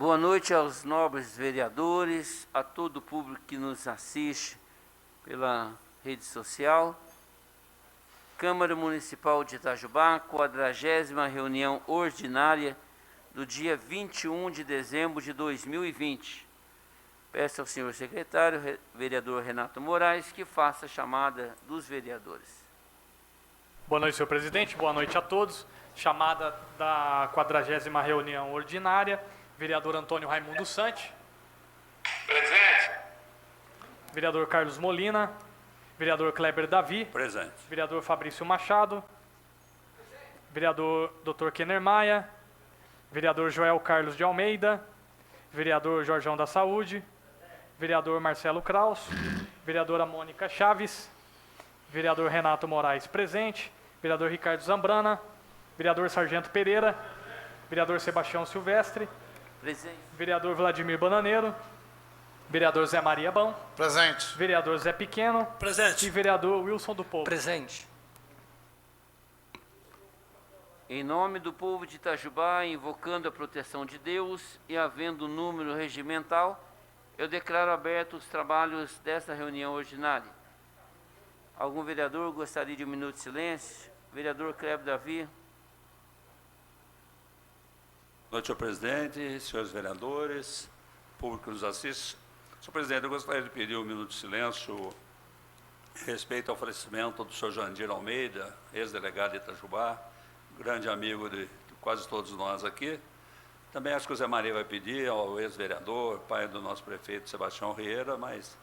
Boa noite aos nobres vereadores, a todo o público que nos assiste pela rede social. Câmara Municipal de Itajubá, 40ª reunião ordinária do dia 21 de dezembro de 2020. Peço ao senhor secretário, vereador Renato Moraes, que faça a chamada dos vereadores. Boa noite, senhor presidente. Boa noite a todos. Chamada da 40ª reunião ordinária. Vereador Antônio Raimundo Santi. Presente. Vereador Carlos Molina. Vereador Kleber Davi. Presente. Vereador Fabrício Machado. Vereador Dr. Kenner Maia. Vereador Joel Carlos de Almeida. Vereador Jorjão da Saúde. Vereador Marcelo Kraus. Vereadora Mônica Chaves. Vereador Renato Moraes presente. Vereador Ricardo Zambrana. Vereador Sargento Pereira. Vereador Sebastião Silvestre. Presente. Vereador Vladimir Bananeiro. Vereador Zé Maria Bão. Presente. Vereador Zé Pequeno. Presente. E vereador Wilson do Povo. Presente. Em nome do povo de Itajubá, invocando a proteção de Deus e havendo número regimental, eu declaro abertos os trabalhos desta reunião ordinária. Algum vereador gostaria de um minuto de silêncio? Vereador Kleber Davi. Boa noite, senhor presidente, senhores vereadores, público que nos assiste. Senhor presidente, eu gostaria de pedir um minuto de silêncio em respeito ao falecimento do senhor Jandir Almeida, ex-delegado de Itajubá, grande amigo de quase todos nós aqui. Também acho que o Zé Maria vai pedir ao ex-vereador, pai do nosso prefeito Sebastião Rieira, mas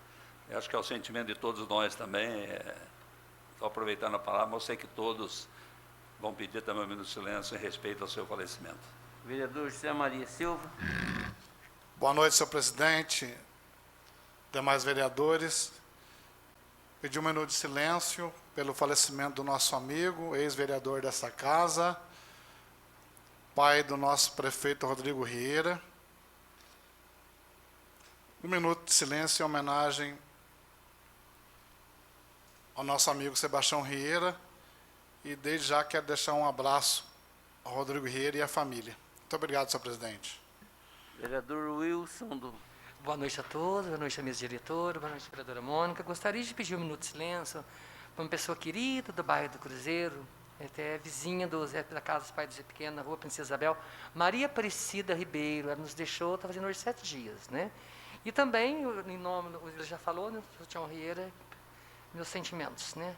acho que é o sentimento de todos nós também. Estou aproveitando a palavra, mas eu sei que todos vão pedir também um minuto de silêncio em respeito ao seu falecimento. Vereador José Maria Silva. Boa noite, senhor presidente, demais vereadores. Pedi um minuto de silêncio pelo falecimento do nosso amigo, ex-vereador dessa casa, pai do nosso prefeito Rodrigo Rieira. Um minuto de silêncio em homenagem ao nosso amigo Sebastião Rieira e desde já quero deixar um abraço ao Rodrigo Rieira e à família. Muito obrigado, senhor presidente. Vereador Wilson do... Boa noite a todos, boa noite à mesa diretora, boa noite à vereadora Mônica. Gostaria de pedir um minuto de silêncio para uma pessoa querida do bairro do Cruzeiro, até vizinha da casa dos pais do Zé Pequeno, na rua Princesa Isabel, Maria Aparecida Ribeiro. Ela nos deixou, está fazendo hoje 7 dias, né? E também, em nome, ele já falou, né, o Tião Rieira, meus sentimentos, né?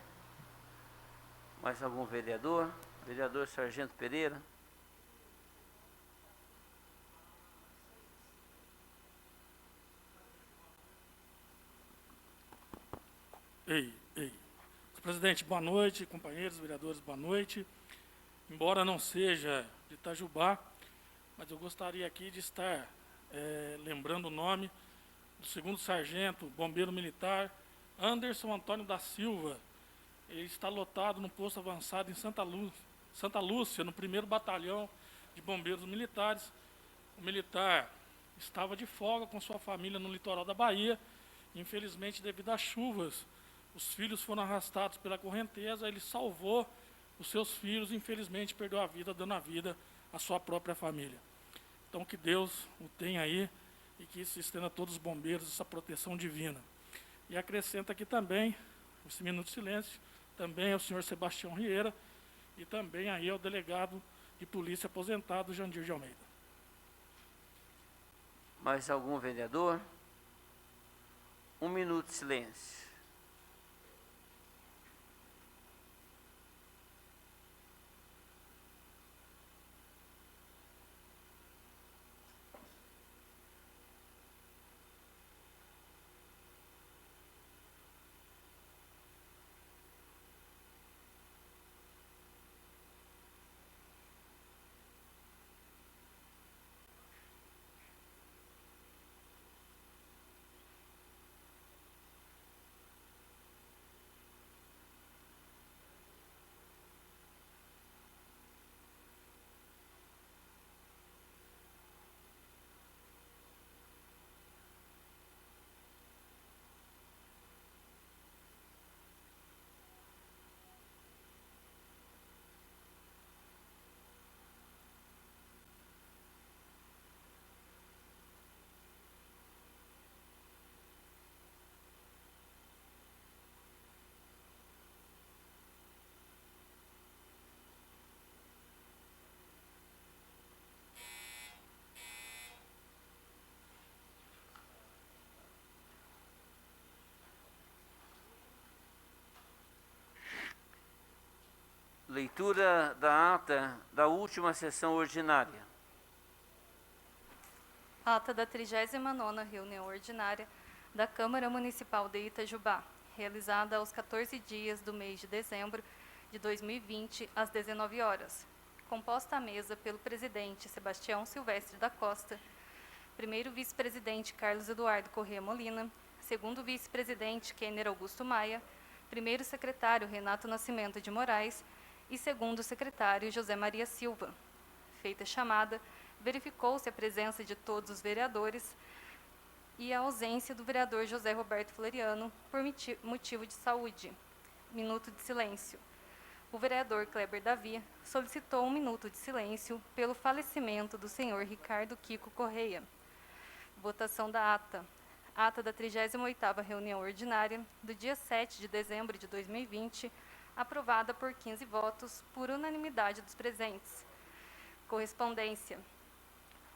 Mais algum vereador? Vereador Sargento Pereira. Senhor presidente, boa noite, companheiros, vereadores, boa noite. Embora não seja de Itajubá, mas eu gostaria aqui de estar lembrando o nome do 2º sargento, bombeiro militar, Anderson Antônio da Silva. Ele está lotado no posto avançado em Santa Lúcia, no 1º batalhão de bombeiros militares. O militar estava de folga com sua família no litoral da Bahia. Infelizmente, devido às chuvas, os filhos foram arrastados pela correnteza. Ele salvou os seus filhos e, infelizmente, perdeu a vida, dando a vida à sua própria família. Então, que Deus o tenha aí e que isso estenda a todos os bombeiros essa proteção divina. E acrescenta aqui também, esse minuto de silêncio, também ao senhor Sebastião Rieira e também aí ao delegado de polícia aposentado, Jandir de Almeida. Mais algum vereador? Um minuto de silêncio. Leitura da ata da última sessão ordinária. Ata da 39ª reunião ordinária da Câmara Municipal de Itajubá, realizada aos 14 dias do mês de dezembro de 2020, às 19 horas. Composta à mesa pelo presidente Sebastião Silvestre da Costa, primeiro vice-presidente Carlos Eduardo Corrêa Molina, segundo vice-presidente Kenner Augusto Maia, primeiro secretário Renato Nascimento de Moraes e segundo secretário José Maria Silva. Feita a chamada, verificou-se a presença de todos os vereadores e a ausência do vereador José Roberto Floriano por motivo de saúde. Minuto de silêncio. O vereador Kleber Davi solicitou 1 minuto de silêncio pelo falecimento do senhor Ricardo Kiko Correia. Votação da ata. Ata da 38ª reunião ordinária do dia 7 de dezembro de 2020, aprovada por 15 votos, por unanimidade dos presentes. Correspondência.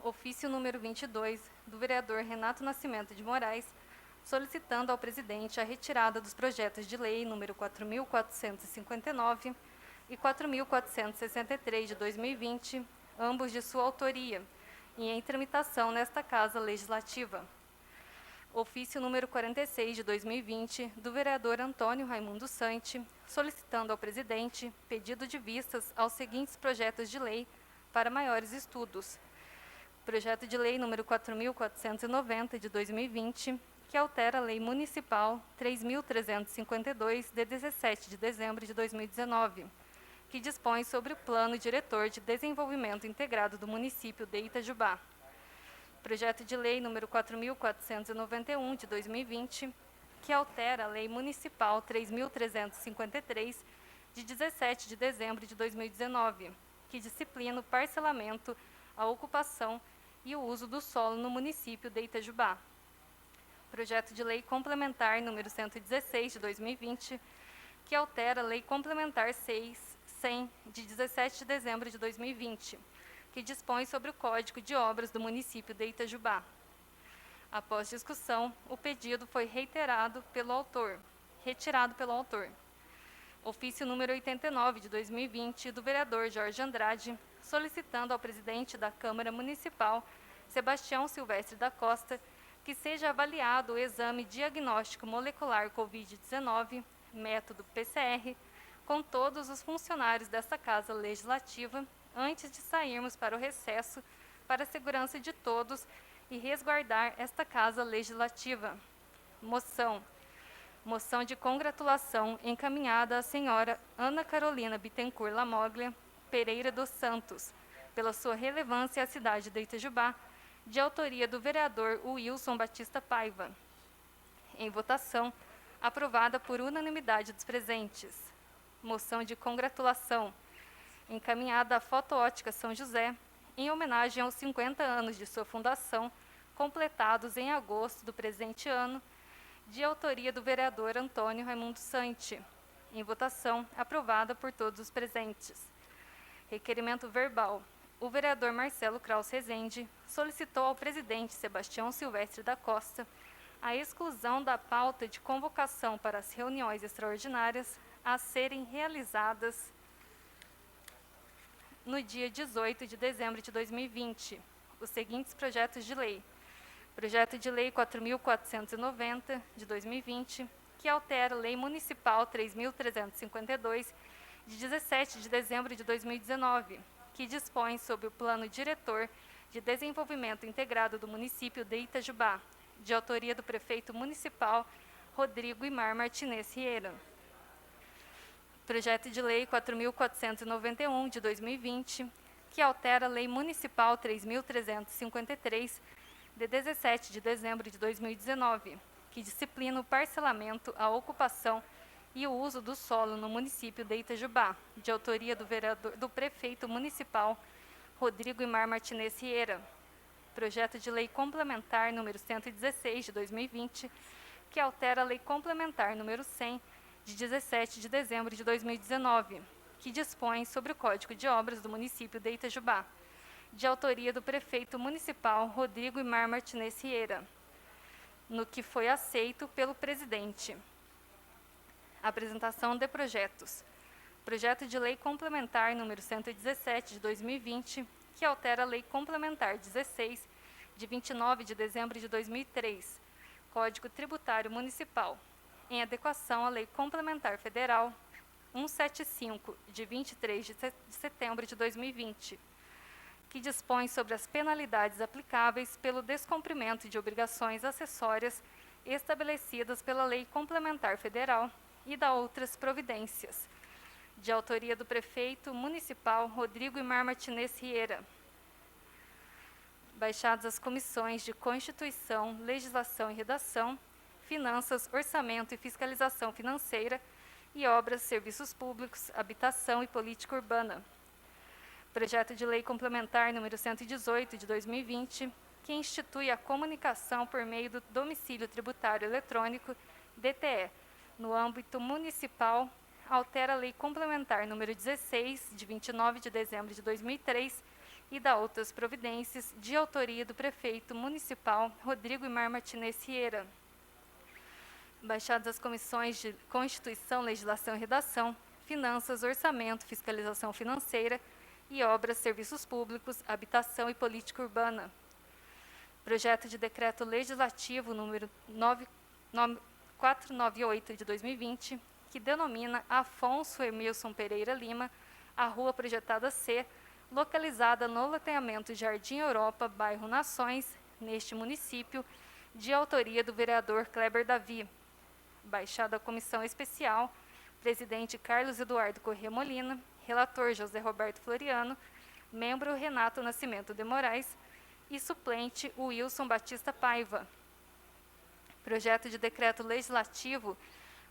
Ofício número 22, do vereador Renato Nascimento de Moraes, solicitando ao presidente a retirada dos projetos de lei número 4.459 e 4.463 de 2020, ambos de sua autoria, e em tramitação nesta Casa Legislativa. Ofício número 46 de 2020, do vereador Antônio Raimundo Sante, solicitando ao presidente pedido de vistas aos seguintes projetos de lei para maiores estudos. Projeto de lei número 4.490 de 2020, que altera a Lei Municipal 3.352, de 17 de dezembro de 2019, que dispõe sobre o Plano Diretor de Desenvolvimento Integrado do município de Itajubá. Projeto de lei número 4.491 de 2020, que altera a Lei Municipal 3.353, de 17 de dezembro de 2019, que disciplina o parcelamento, a ocupação e o uso do solo no município de Itajubá. Projeto de lei complementar número 116 de 2020, que altera a Lei Complementar 6.100 de 17 de dezembro de 2020, que dispõe sobre o Código de Obras do município de Itajubá. Após discussão, o pedido foi retirado pelo autor. Ofício número 89 de 2020, do vereador Jorge Andrade, solicitando ao presidente da Câmara Municipal, Sebastião Silvestre da Costa, que seja avaliado o exame diagnóstico molecular Covid-19, método PCR, com todos os funcionários desta Casa Legislativa, antes de sairmos para o recesso, para a segurança de todos e resguardar esta Casa Legislativa. Moção. Moção de congratulação encaminhada à senhora Ana Carolina Bittencourt Lamoglia Pereira dos Santos, pela sua relevância à cidade de Itajubá, de autoria do vereador Wilson Batista Paiva. Em votação, aprovada por unanimidade dos presentes. Moção de congratulação encaminhada à Fotoótica São José, em homenagem aos 50 anos de sua fundação, completados em agosto do presente ano, de autoria do vereador Antônio Raimundo Sante. Em votação, aprovada por todos os presentes. Requerimento verbal. O vereador Marcelo Kraus Rezende solicitou ao presidente Sebastião Silvestre da Costa a exclusão da pauta de convocação para as reuniões extraordinárias a serem realizadas no dia 18 de dezembro de 2020, os seguintes projetos de lei. Projeto de lei 4.490, de 2020, que altera a Lei Municipal 3.352, de 17 de dezembro de 2019, que dispõe sobre o Plano Diretor de Desenvolvimento Integrado do município de Itajubá, de autoria do prefeito municipal Rodrigo Imar Martinez Rieira. Projeto de lei 4.491, de 2020, que altera a Lei Municipal 3.353, de 17 de dezembro de 2019, que disciplina o parcelamento, a ocupação e o uso do solo no município de Itajubá, de autoria do prefeito municipal Rodrigo Imar Martinez Rieira. Projeto de lei complementar número 116, de 2020, que altera a Lei Complementar número 100, de 17 de dezembro de 2019, que dispõe sobre o Código de Obras do município de Itajubá, de autoria do prefeito municipal Rodrigo Imar Martinez Rieira, no que foi aceito pelo presidente. Apresentação de projetos. Projeto de Lei Complementar número 117 de 2020, que altera a Lei Complementar 16 de 29 de dezembro de 2003, Código Tributário Municipal, em adequação à Lei Complementar Federal 175 de 23 de setembro de 2020, que dispõe sobre as penalidades aplicáveis pelo descumprimento de obrigações acessórias estabelecidas pela Lei Complementar Federal e da outras providências, de autoria do prefeito municipal Rodrigo Imar Martinez Riera. Baixadas as comissões de Constituição, Legislação e Redação, Finanças, Orçamento e Fiscalização Financeira e Obras, Serviços Públicos, Habitação e Política Urbana. Projeto de Lei Complementar número 118 de 2020, que institui a comunicação por meio do Domicílio Tributário Eletrônico, DTE, no âmbito municipal, altera a Lei Complementar número 16, de 29 de dezembro de 2003, e da outras providências, de autoria do prefeito municipal Rodrigo Imar Martinez Riera. Baixadas as comissões de Constituição, Legislação e Redação, Finanças, Orçamento, Fiscalização Financeira e Obras, Serviços Públicos, Habitação e Política Urbana. Projeto de Decreto Legislativo número 498 de 2020, que denomina Afonso Emilson Pereira Lima a Rua Projetada C, localizada no loteamento Jardim Europa, bairro Nações, neste município, de autoria do vereador Kleber Davi. Baixada a Comissão Especial, presidente Carlos Eduardo Corrêa Molina, relator José Roberto Floriano, membro Renato Nascimento de Moraes e suplente Wilson Batista Paiva. Projeto de Decreto Legislativo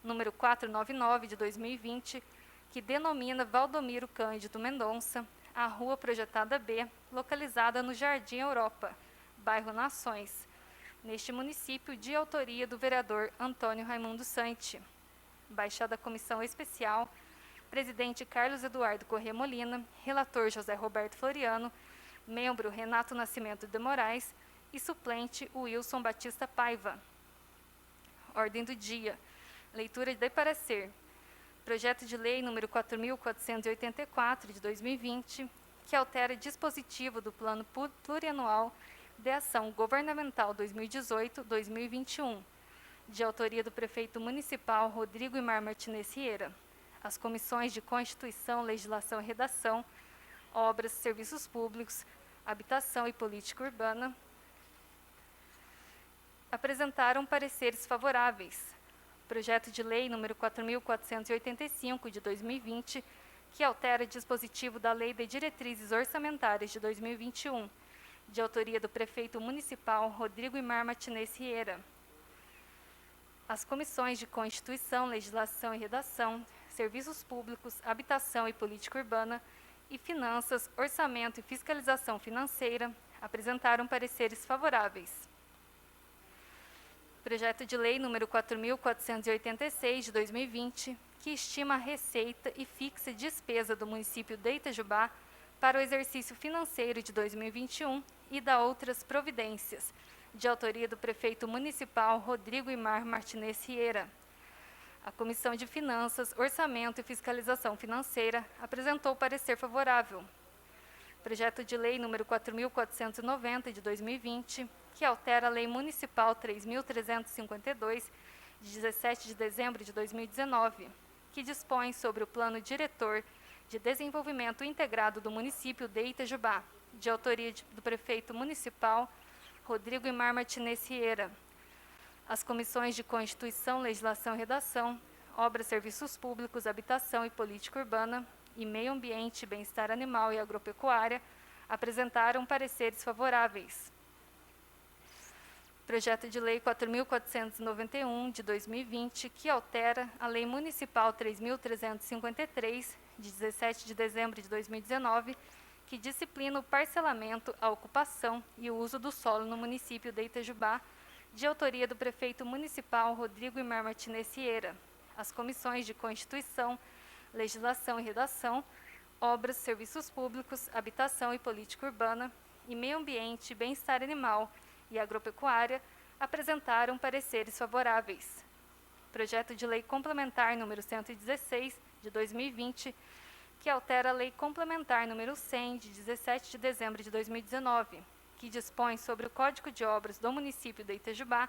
número 499 de 2020, que denomina Valdomiro Cândido Mendonça a Rua Projetada B, localizada no Jardim Europa, bairro Nações, neste município, de autoria do vereador Antônio Raimundo Santi. Baixada a Comissão Especial, presidente Carlos Eduardo Corrêa Molina, relator José Roberto Floriano, membro Renato Nascimento de Moraes e suplente Wilson Batista Paiva. Ordem do dia. Leitura de parecer. Projeto de Lei número 4.484, de 2020, que altera dispositivo do Plano Plurianual de Ação Governamental 2018-2021, de autoria do prefeito municipal Rodrigo Imar Martinez Riera. As comissões de Constituição, Legislação e Redação, Obras, Serviços Públicos, Habitação e Política Urbana apresentaram pareceres favoráveis. Projeto de Lei número 4.485, de 2020, que altera dispositivo da Lei de Diretrizes Orçamentárias de 2021, de autoria do prefeito municipal Rodrigo Imar Martinez Riera. As comissões de Constituição, Legislação e Redação, Serviços Públicos, Habitação e Política Urbana e Finanças, Orçamento e Fiscalização Financeira apresentaram pareceres favoráveis. Projeto de Lei número 4.486, de 2020, que estima a receita e fixa despesa do município de Itajubá para o exercício financeiro de 2021 e da outras providências, de autoria do prefeito municipal Rodrigo Imar Martinez Riera. A Comissão de Finanças, Orçamento e Fiscalização Financeira apresentou parecer favorável. Projeto de Lei número 4.490, de 2020, que altera a Lei Municipal 3.352, de 17 de dezembro de 2019, que dispõe sobre o Plano Diretor de Desenvolvimento Integrado do município de Itajubá, de autoria do prefeito municipal Rodrigo Imar Martinez Riera. As comissões de Constituição, Legislação e Redação, Obras, Serviços Públicos, Habitação e Política Urbana e Meio Ambiente, Bem-Estar Animal e Agropecuária apresentaram pareceres favoráveis. Projeto de Lei 4.491, de 2020, que altera a Lei Municipal 3.353, de 17 de dezembro de 2019, que disciplina o parcelamento, a ocupação e o uso do solo no município de Itajubá, de autoria do prefeito municipal Rodrigo Imar Martinez Riera. As comissões de Constituição, Legislação e Redação, Obras, Serviços Públicos, Habitação e Política Urbana e Meio Ambiente, Bem-Estar Animal e Agropecuária apresentaram pareceres favoráveis. projeto de lei complementar número 116, de 2020, que altera a lei complementar número 100, de 17 de dezembro de 2019, que dispõe sobre o Código de Obras do município de Itajubá,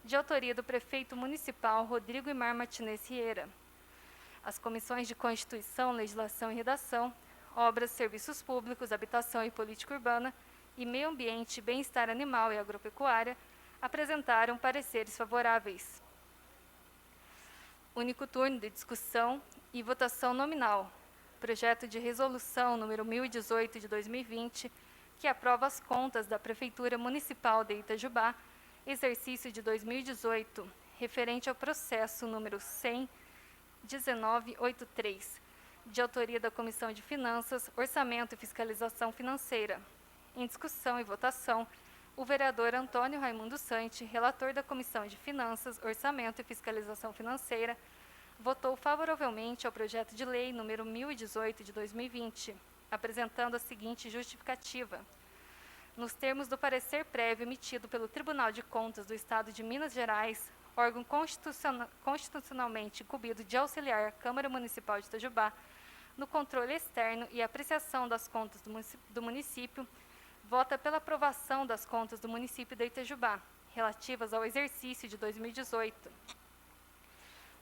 de autoria do prefeito municipal Rodrigo Imar Martinez Rieira. As comissões de Constituição, Legislação e Redação, Obras, Serviços Públicos, Habitação e Política Urbana e Meio Ambiente, Bem-Estar Animal e Agropecuária apresentaram pareceres favoráveis. Único turno de discussão e votação nominal. Projeto de resolução número 1018 de 2020, que aprova as contas da Prefeitura Municipal de Itajubá, exercício de 2018, referente ao processo número 100.1983, de autoria da Comissão de Finanças, Orçamento e Fiscalização Financeira. Em discussão e votação, o vereador Antônio Raimundo Sante, relator da Comissão de Finanças, Orçamento e Fiscalização Financeira, votou favoravelmente ao projeto de lei número 1018 de 2020, apresentando a seguinte justificativa. Nos termos do parecer prévio emitido pelo Tribunal de Contas do Estado de Minas Gerais, órgão constitucionalmente incumbido de auxiliar a Câmara Municipal de Itajubá no controle externo e apreciação das contas do município, vota pela aprovação das contas do município de Itajubá, relativas ao exercício de 2018.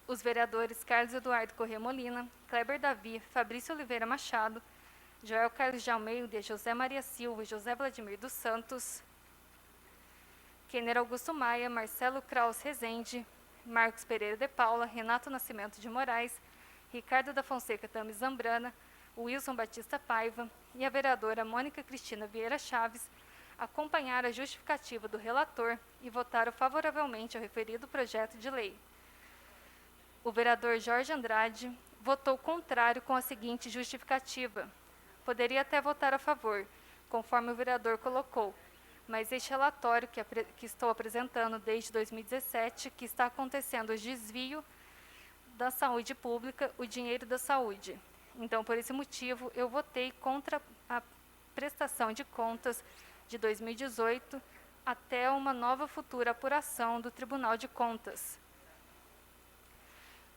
Os vereadores Carlos Eduardo Corrêa Molina, Kleber Davi, Fabrício Oliveira Machado, Joel Carlos de Almeida, José Maria Silva e José Vladimir dos Santos, Kenner Augusto Maia, Marcelo Kraus Rezende, Marcos Pereira de Paula, Renato Nascimento de Moraes, Ricardo da Fonseca Tames Zambrana, Wilson Batista Paiva e a vereadora Mônica Cristina Vieira Chaves acompanharam a justificativa do relator e votaram favoravelmente ao referido projeto de lei. O vereador Jorge Andrade votou contrário com a seguinte justificativa. Poderia até votar a favor, conforme o vereador colocou, mas este relatório que estou apresentando desde 2017, que está acontecendo o desvio da saúde pública, o dinheiro da saúde. Então, por esse motivo, eu votei contra a prestação de contas de 2018 até uma nova futura apuração do Tribunal de Contas.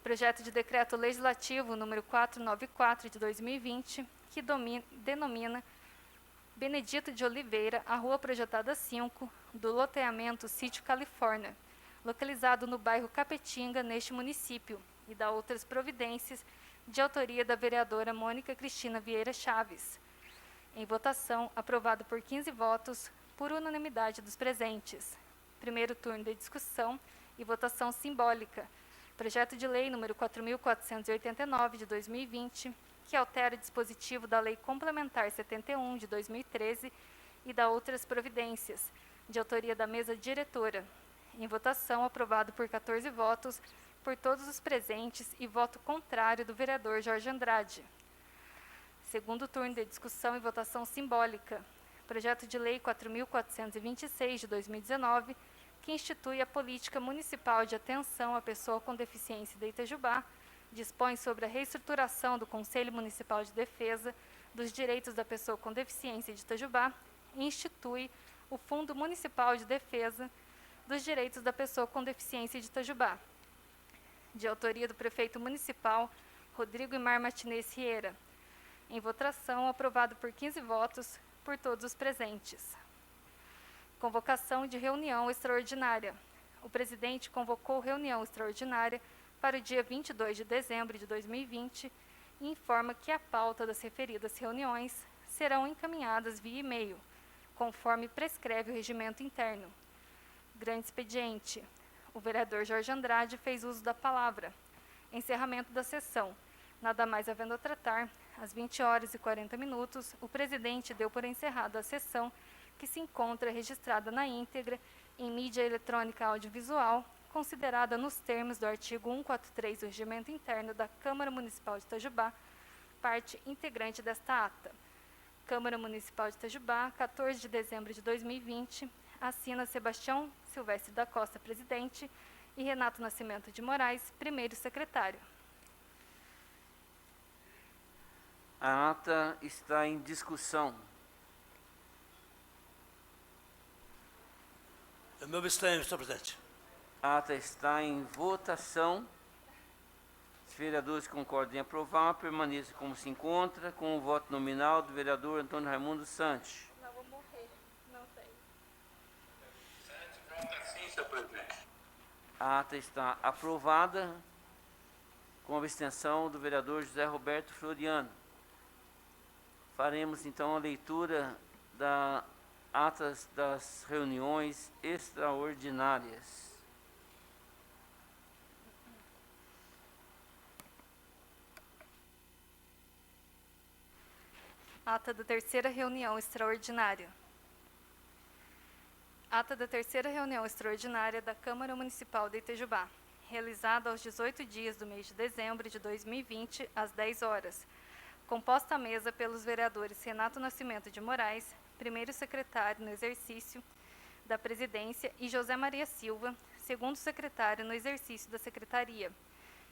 Projeto de Decreto Legislativo número 494 de 2020, que denomina Benedito de Oliveira a Rua Projetada 5 do loteamento Sítio Califórnia, localizado no bairro Capetinga, neste município, e da outras providências, de autoria da vereadora Mônica Cristina Vieira Chaves. Em votação, aprovado por 15 votos, por unanimidade dos presentes. Primeiro turno de discussão e votação simbólica. Projeto de Lei número 4.489, de 2020, que altera o dispositivo da Lei Complementar 71, de 2013, e da outras providências, de autoria da mesa diretora. Em votação, aprovado por 14 votos, por todos os presentes, e voto contrário do vereador Jorge Andrade. Segundo turno de discussão e votação simbólica. Projeto de Lei 4.426, de 2019, que institui a Política Municipal de Atenção à Pessoa com Deficiência de Itajubá, dispõe sobre a reestruturação do Conselho Municipal de Defesa dos Direitos da Pessoa com Deficiência de Itajubá e institui o Fundo Municipal de Defesa dos Direitos da Pessoa com Deficiência de Itajubá, de autoria do prefeito municipal Rodrigo Imar Martinez Rieira. Em votação, aprovado por 15 votos, por todos os presentes. Convocação de reunião extraordinária. O presidente convocou reunião extraordinária para o dia 22 de dezembro de 2020 e informa que a pauta das referidas reuniões serão encaminhadas via e-mail, conforme prescreve o regimento interno. Grande expediente. O vereador Jorge Andrade fez uso da palavra. Encerramento da sessão. Nada mais havendo a tratar, às 20h40, o presidente deu por encerrada a sessão, que se encontra registrada na íntegra em mídia eletrônica audiovisual, considerada nos termos do artigo 143 do Regimento Interno da Câmara Municipal de Itajubá, parte integrante desta ata. Câmara Municipal de Itajubá, 14 de dezembro de 2020, assina Sebastião Silvestre da Costa, presidente, e Renato Nascimento de Moraes, primeiro secretário. A ata está em discussão. Eu me abstenho, senhor presidente. A ata está em votação. Os vereadores concordam em aprovar, permaneça como se encontra, com o voto nominal do vereador Antônio Raimundo Santos. Não vou morrer, não sei. Sim, senhor presidente. A ata está aprovada, com a abstenção do vereador José Roberto Floriano. Faremos então a leitura das atas das reuniões extraordinárias. Ata da terceira reunião extraordinária. Ata da terceira reunião extraordinária da Câmara Municipal de Itajubá, realizada aos 18 dias do mês de dezembro de 2020, às 10 horas. Composta à mesa pelos vereadores Renato Nascimento de Moraes, primeiro secretário no exercício da presidência, e José Maria Silva, segundo secretário no exercício da secretaria.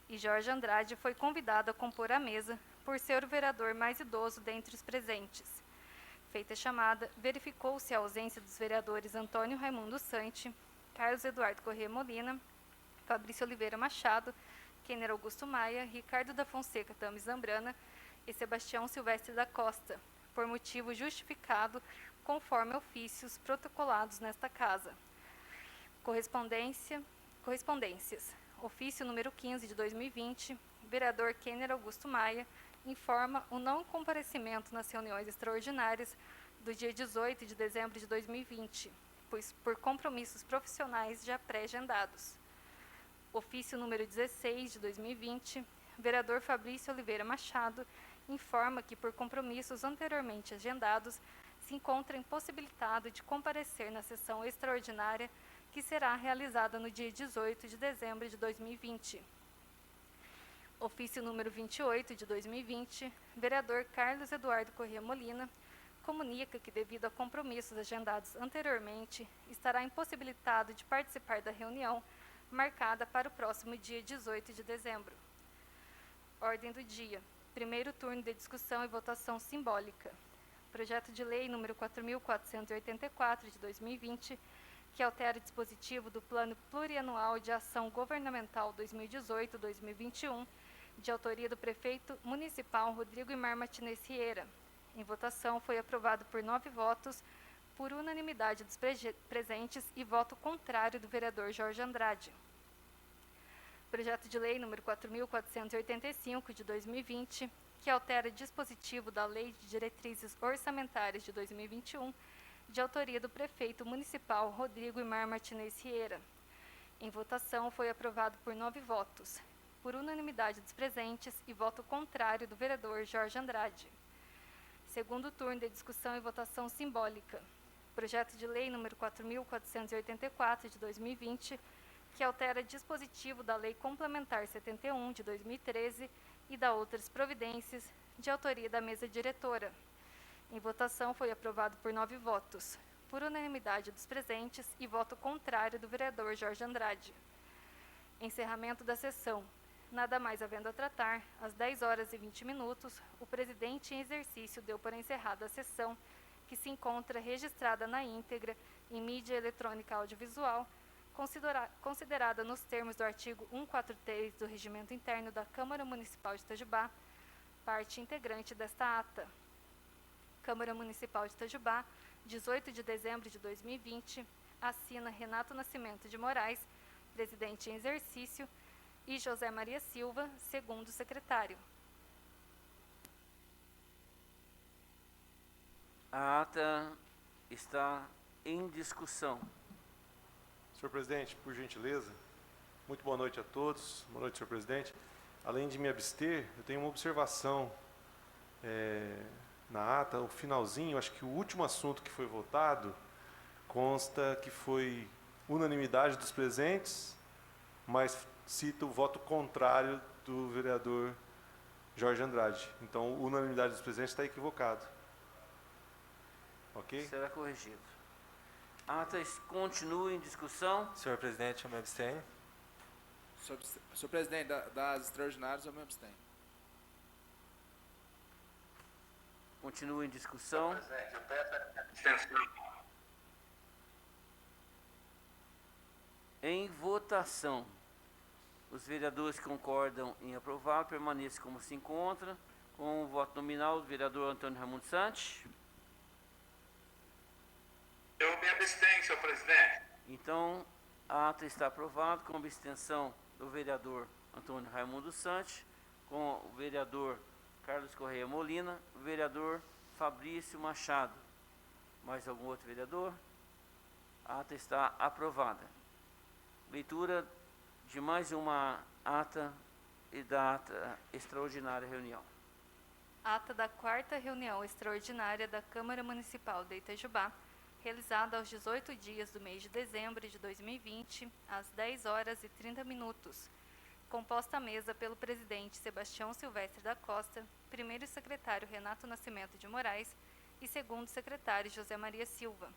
E Jorge Andrade foi convidado a compor a mesa por ser o vereador mais idoso dentre os presentes. Feita a chamada, verificou-se a ausência dos vereadores Antônio Raimundo Sante, Carlos Eduardo Corrêa Molina, Fabrício Oliveira Machado, Kenner Augusto Maia, Ricardo da Fonseca Tami Zambrana e Sebastião Silvestre da Costa, por motivo justificado conforme ofícios protocolados nesta casa. Correspondências. Ofício número 15 de 2020, vereador Kenner Augusto Maia informa o não comparecimento nas reuniões extraordinárias do dia 18 de dezembro de 2020, pois por compromissos profissionais já pré-agendados. Ofício número 16 de 2020, vereador Fabrício Oliveira Machado informa que por compromissos anteriormente agendados se encontra impossibilitado de comparecer na sessão extraordinária que será realizada no dia 18 de dezembro de 2020. Ofício número 28 de 2020, vereador Carlos Eduardo Corrêa Molina comunica que, devido a compromissos agendados anteriormente, estará impossibilitado de participar da reunião marcada para o próximo dia 18 de dezembro. Ordem do dia. Primeiro turno de discussão e votação simbólica. Projeto de lei número 4.484 de 2020, que altera o dispositivo do Plano Plurianual de Ação Governamental 2018-2021, de autoria do prefeito municipal Rodrigo Imar Martinez Rieira. Em votação, foi aprovado por 9 votos, por unanimidade dos presentes e voto contrário do vereador Jorge Andrade. Projeto de lei número 4.485 de 2020, que altera o dispositivo da Lei de Diretrizes Orçamentárias de 2021, de autoria do prefeito municipal Rodrigo Imar Martinez Rieira. Em votação, foi aprovado por 9 votos, por unanimidade dos presentes e voto contrário do vereador Jorge Andrade. Segundo turno de discussão e votação simbólica. Projeto de lei número 4.484 de 2020, que altera dispositivo da Lei Complementar 71 de 2013 e da outras providências, de autoria da mesa diretora. Em votação, foi aprovado por 9 votos, por unanimidade dos presentes e voto contrário do vereador Jorge Andrade. Encerramento da sessão. Nada mais havendo a tratar, às 10 horas e 20 minutos, o presidente em exercício deu por encerrada a sessão, que se encontra registrada na íntegra em mídia eletrônica audiovisual, considerada nos termos do artigo 143 do Regimento Interno da Câmara Municipal de Itajubá, parte integrante desta ata. Câmara Municipal de Itajubá, 18 de dezembro de 2020, assina Renato Nascimento de Moraes, presidente em exercício, e José Maria Silva, segundo secretário. A ata está em discussão. Senhor presidente, por gentileza, muito boa noite a todos. Boa noite, senhor presidente. Além de me abster, eu tenho uma observação na ata, o finalzinho, acho que o último assunto que foi votado consta que foi unanimidade dos presentes, mas cita o voto contrário do vereador Jorge Andrade. Então, unanimidade dos presentes está equivocado. Ok? Será corrigido. A ata continua em discussão. Senhor presidente, eu me abstenho. Senhor presidente, das extraordinárias eu me abstenho. Continua em discussão. Presidente, eu peço a abstenção. Em votação. Os vereadores que concordam em aprovar, permaneçam como se encontra. Com o voto nominal do vereador Antônio Raimundo Santos. Eu me abstenho, senhor presidente. Então, a ata está aprovada com abstenção do vereador Antônio Raimundo Santos, com o vereador Carlos Correia Molina, o vereador Fabrício Machado. Mais algum outro vereador? A ata está aprovada. Leitura de mais uma ata e da ata extraordinária reunião. Ata da 4ª reunião extraordinária da Câmara Municipal de Itajubá, realizada aos 18 dias do mês de dezembro de 2020, às 10h30, composta à mesa pelo presidente Sebastião Silvestre da Costa, primeiro secretário Renato Nascimento de Moraes e segundo secretário José Maria Silva.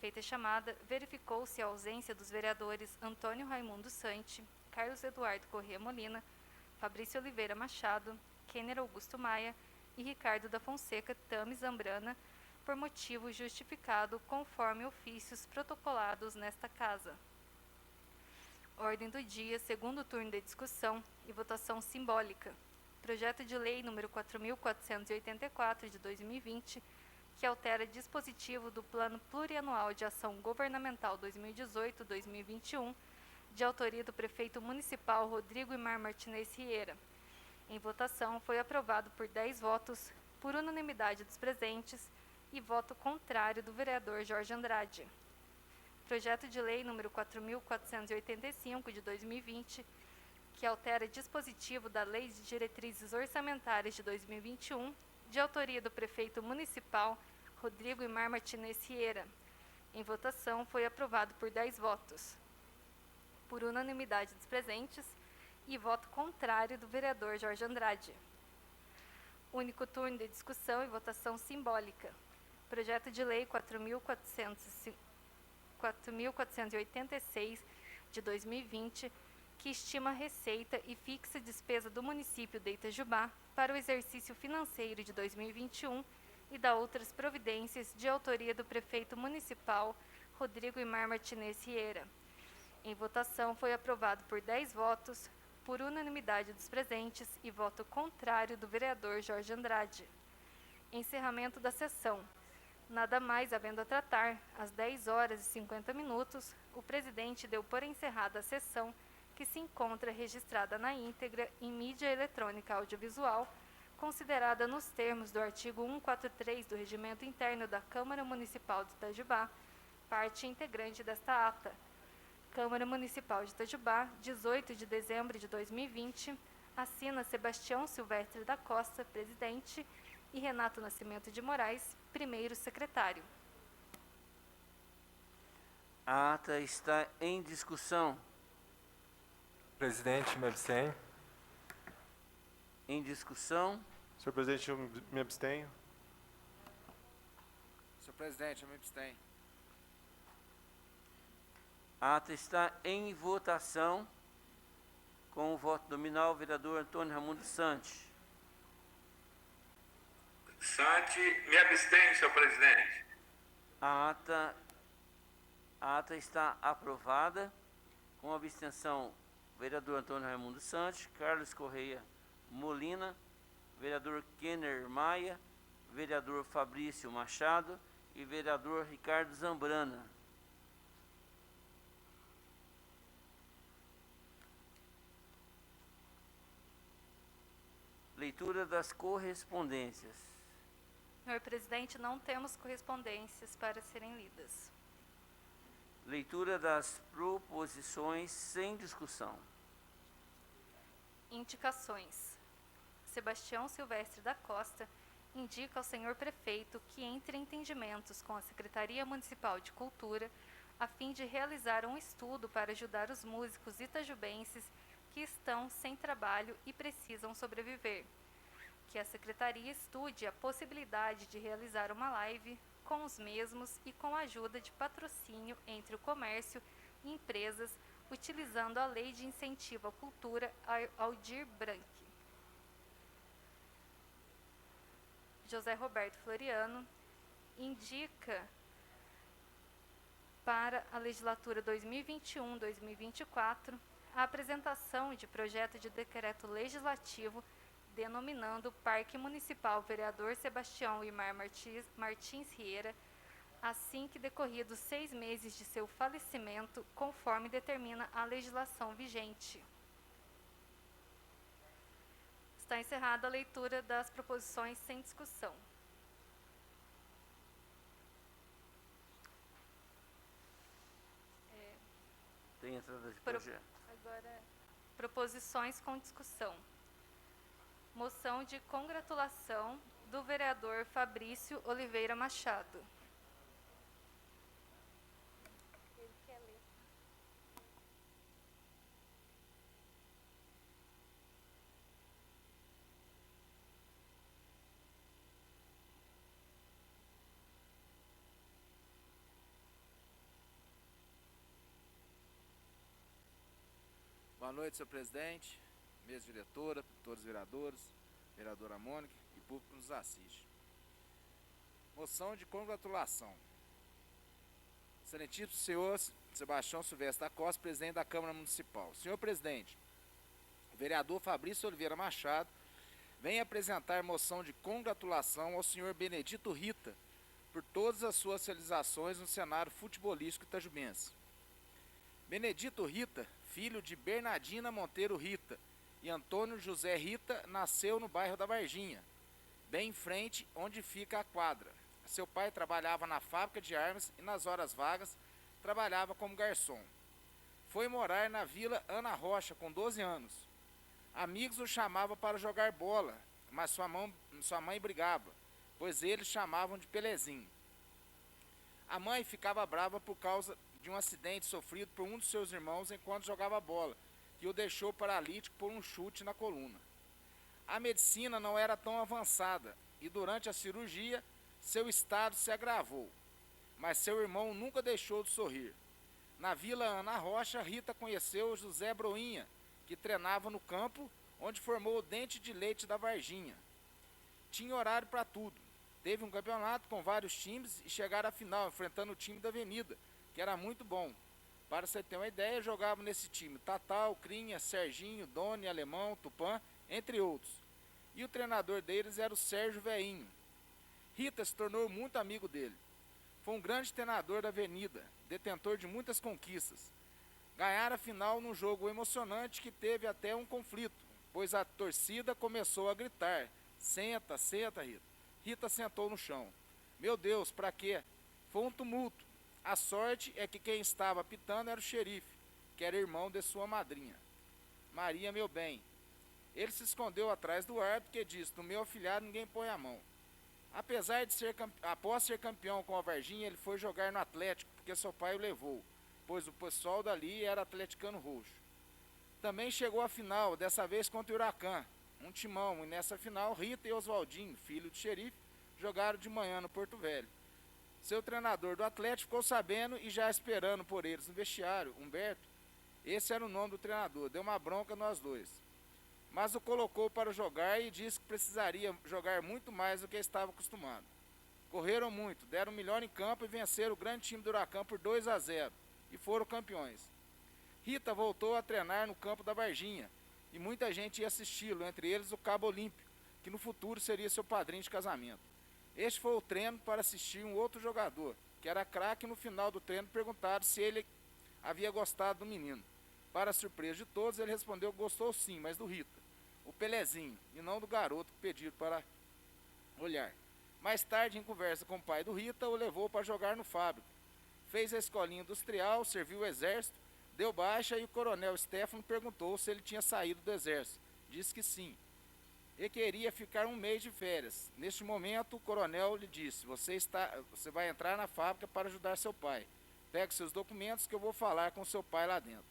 Feita a chamada, verificou-se a ausência dos vereadores Antônio Raimundo Santi, Carlos Eduardo Corrêa Molina, Fabrício Oliveira Machado, Kenner Augusto Maia e Ricardo da Fonseca Tami Zambrana, por motivo justificado conforme ofícios protocolados nesta casa. Ordem do dia, segundo turno de discussão e votação simbólica. Projeto de lei número 4.484 de 2020, que altera dispositivo do Plano Plurianual de Ação Governamental 2018-2021, de autoria do prefeito municipal Rodrigo Imar Martinez Rieira. Em votação, foi aprovado por 10 votos, por unanimidade dos presentes, e voto contrário do vereador Jorge Andrade. Projeto de lei número 4.485 de 2020, que altera dispositivo da Lei de Diretrizes Orçamentárias de 2021, de autoria do prefeito municipal Rodrigo Imar Martinez Rieira. Em votação, foi aprovado por 10 votos, por unanimidade dos presentes, e voto contrário do vereador Jorge Andrade. Único turno de discussão e votação simbólica. Projeto de lei 4.486 de 2020, que estima a receita e fixa a despesa do município de Itajubá para o exercício financeiro de 2021 e dá outras providências, de autoria do prefeito municipal Rodrigo Imar Martinez Rieira. Em votação, foi aprovado por 10 votos, por unanimidade dos presentes, e voto contrário do vereador Jorge Andrade. Encerramento da sessão. Nada mais havendo a tratar, às 10h50, o presidente deu por encerrada a sessão, que se encontra registrada na íntegra em mídia eletrônica audiovisual, considerada nos termos do artigo 143 do Regimento Interno da Câmara Municipal de Itajubá, parte integrante desta ata. Câmara Municipal de Itajubá, 18 de dezembro de 2020, assina Sebastião Silvestre da Costa, presidente, e Renato Nascimento de Moraes, primeiro secretário. A ata está em discussão. Presidente, me abstenho. Em discussão. Senhor presidente, eu me abstenho. Senhor presidente, eu me abstenho. A ata está em votação. Com o voto nominal, o vereador Antônio Raimundo Santos. Santi, me abstenho, senhor presidente. A ata está aprovada. Com abstenção, vereador Antônio Raimundo Santos, Carlos Correia Molina, vereador Kenner Maia, vereador Fabrício Machado e vereador Ricardo Zambrana. Leitura das correspondências. Senhor presidente, não temos correspondências para serem lidas. Leitura das proposições sem discussão. Indicações. Sebastião Silvestre da Costa indica ao senhor prefeito que entre em entendimentos com a Secretaria Municipal de Cultura a fim de realizar um estudo para ajudar os músicos itajubenses que estão sem trabalho e precisam sobreviver. Que a Secretaria estude a possibilidade de realizar uma live com os mesmos e com a ajuda de patrocínio entre o comércio e empresas, utilizando a Lei de Incentivo à Cultura Aldir Blanc. José Roberto Floriano indica para a legislatura 2021-2024 a apresentação de projeto de decreto legislativo denominando Parque Municipal Vereador Sebastião Imar Martins Rieira, assim que decorridos 6 meses de seu falecimento, conforme determina a legislação vigente. Está encerrada a leitura das proposições sem discussão. Tem entrada de projeto. Agora, proposições com discussão. Moção de congratulação do vereador Fabrício Oliveira Machado. Ele quer ler. Boa noite, senhor presidente, mesa diretora, todos os vereadores, vereadora Mônica e público que nos assiste. Moção de congratulação. Excelentíssimo senhor Sebastião Silvestre da Costa, presidente da Câmara Municipal. Senhor presidente, o vereador Fabrício Oliveira Machado vem apresentar moção de congratulação ao senhor Benedito Rita por todas as suas realizações no cenário futebolístico itajubense. Benedito Rita, filho de Bernardina Monteiro Rita e Antônio José Rita, nasceu no bairro da Varginha, bem em frente onde fica a quadra. Seu pai trabalhava na fábrica de armas e nas horas vagas trabalhava como garçom. Foi morar na Vila Ana Rocha com 12 anos. Amigos o chamavam para jogar bola, mas sua mãe brigava, pois eles chamavam de Pelezinho. A mãe ficava brava por causa de um acidente sofrido por um dos seus irmãos enquanto jogava bola, que o deixou paralítico por um chute na coluna. A medicina não era tão avançada e durante a cirurgia seu estado se agravou, mas seu irmão nunca deixou de sorrir. Na Vila Ana Rocha, Rita conheceu José Broinha, que treinava no campo onde formou o Dente de Leite da Varginha. Tinha horário para tudo. Teve um campeonato com vários times e chegaram à final enfrentando o time da Avenida, que era muito bom. Para você ter uma ideia, jogava nesse time Tatal, Crinha, Serginho, Doni, Alemão, Tupã, entre outros. E o treinador deles era o Sérgio Veinho. Rita se tornou muito amigo dele. Foi um grande treinador da Avenida, detentor de muitas conquistas. Ganharam a final num jogo emocionante que teve até um conflito, pois a torcida começou a gritar: "Senta, senta, Rita." Rita sentou no chão. Meu Deus, pra quê? Foi um tumulto. A sorte é que quem estava apitando era o xerife, que era irmão de sua madrinha. Maria, meu bem. Ele se escondeu atrás do árbitro que disse: "No meu afilhado ninguém põe a mão." Após ser campeão com a Varginha, ele foi jogar no Atlético, porque seu pai o levou, pois o pessoal dali era atleticano roxo. Também chegou à final, dessa vez contra o Huracan, um timão, e nessa final Rita e Oswaldinho, filho do xerife, jogaram de manhã no Porto Velho. Seu treinador do Atlético ficou sabendo e já esperando por eles no vestiário, Humberto, esse era o nome do treinador, deu uma bronca nós dois. Mas o colocou para jogar e disse que precisaria jogar muito mais do que estava acostumado. Correram muito, deram o melhor em campo e venceram o grande time do Huracan por 2-0 e foram campeões. Rita voltou a treinar no campo da Varginha e muita gente ia assisti-lo, entre eles o Cabo Olímpio, que no futuro seria seu padrinho de casamento. Este foi o treino para assistir um outro jogador, que era craque, e no final do treino perguntaram se ele havia gostado do menino. Para a surpresa de todos, ele respondeu que gostou sim, mas do Rita, o Pelezinho, e não do garoto que pediram para olhar. Mais tarde, em conversa com o pai do Rita, o levou para jogar no fábrica. Fez a escolinha industrial, serviu o exército, deu baixa e o coronel Stefano perguntou se ele tinha saído do exército. Disse que sim. E queria ficar um mês de férias. Neste momento, o coronel lhe disse: você vai entrar na fábrica para ajudar seu pai. Pegue seus documentos que eu vou falar com seu pai lá dentro.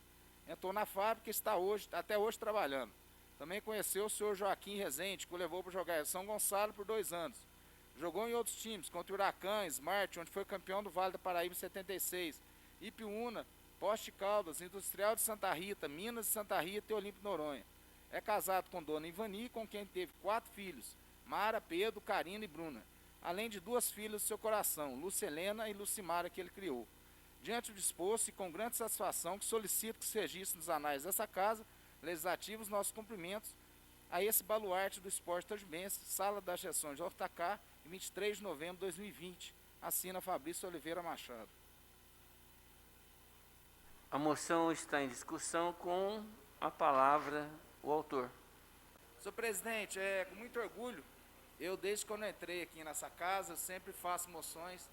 Entrou na fábrica e está até hoje trabalhando. Também conheceu o senhor Joaquim Rezende, que o levou para jogar em São Gonçalo por 2 anos. Jogou em outros times, contra o Huracan, Smart, onde foi campeão do Vale da Paraíba em 76, Ipiúna, Poste Caldas, Industrial de Santa Rita, Minas de Santa Rita e Olímpio Noronha. É casado com dona Ivani, com quem teve 4 filhos, Mara, Pedro, Karina e Bruna, além de 2 filhas do seu coração, Lucelena e Lucimara, que ele criou. Diante do disposto e com grande satisfação que solicito que se registre nos anais dessa Casa Legislativa os nossos cumprimentos a esse baluarte do esporte itajubense, Sala das Sessões de Hortacá, 23 de novembro de 2020. Assina Fabrício Oliveira Machado. A moção está em discussão. Com a palavra o autor. Senhor presidente, com muito orgulho, eu desde quando eu entrei aqui nessa casa, eu sempre faço moções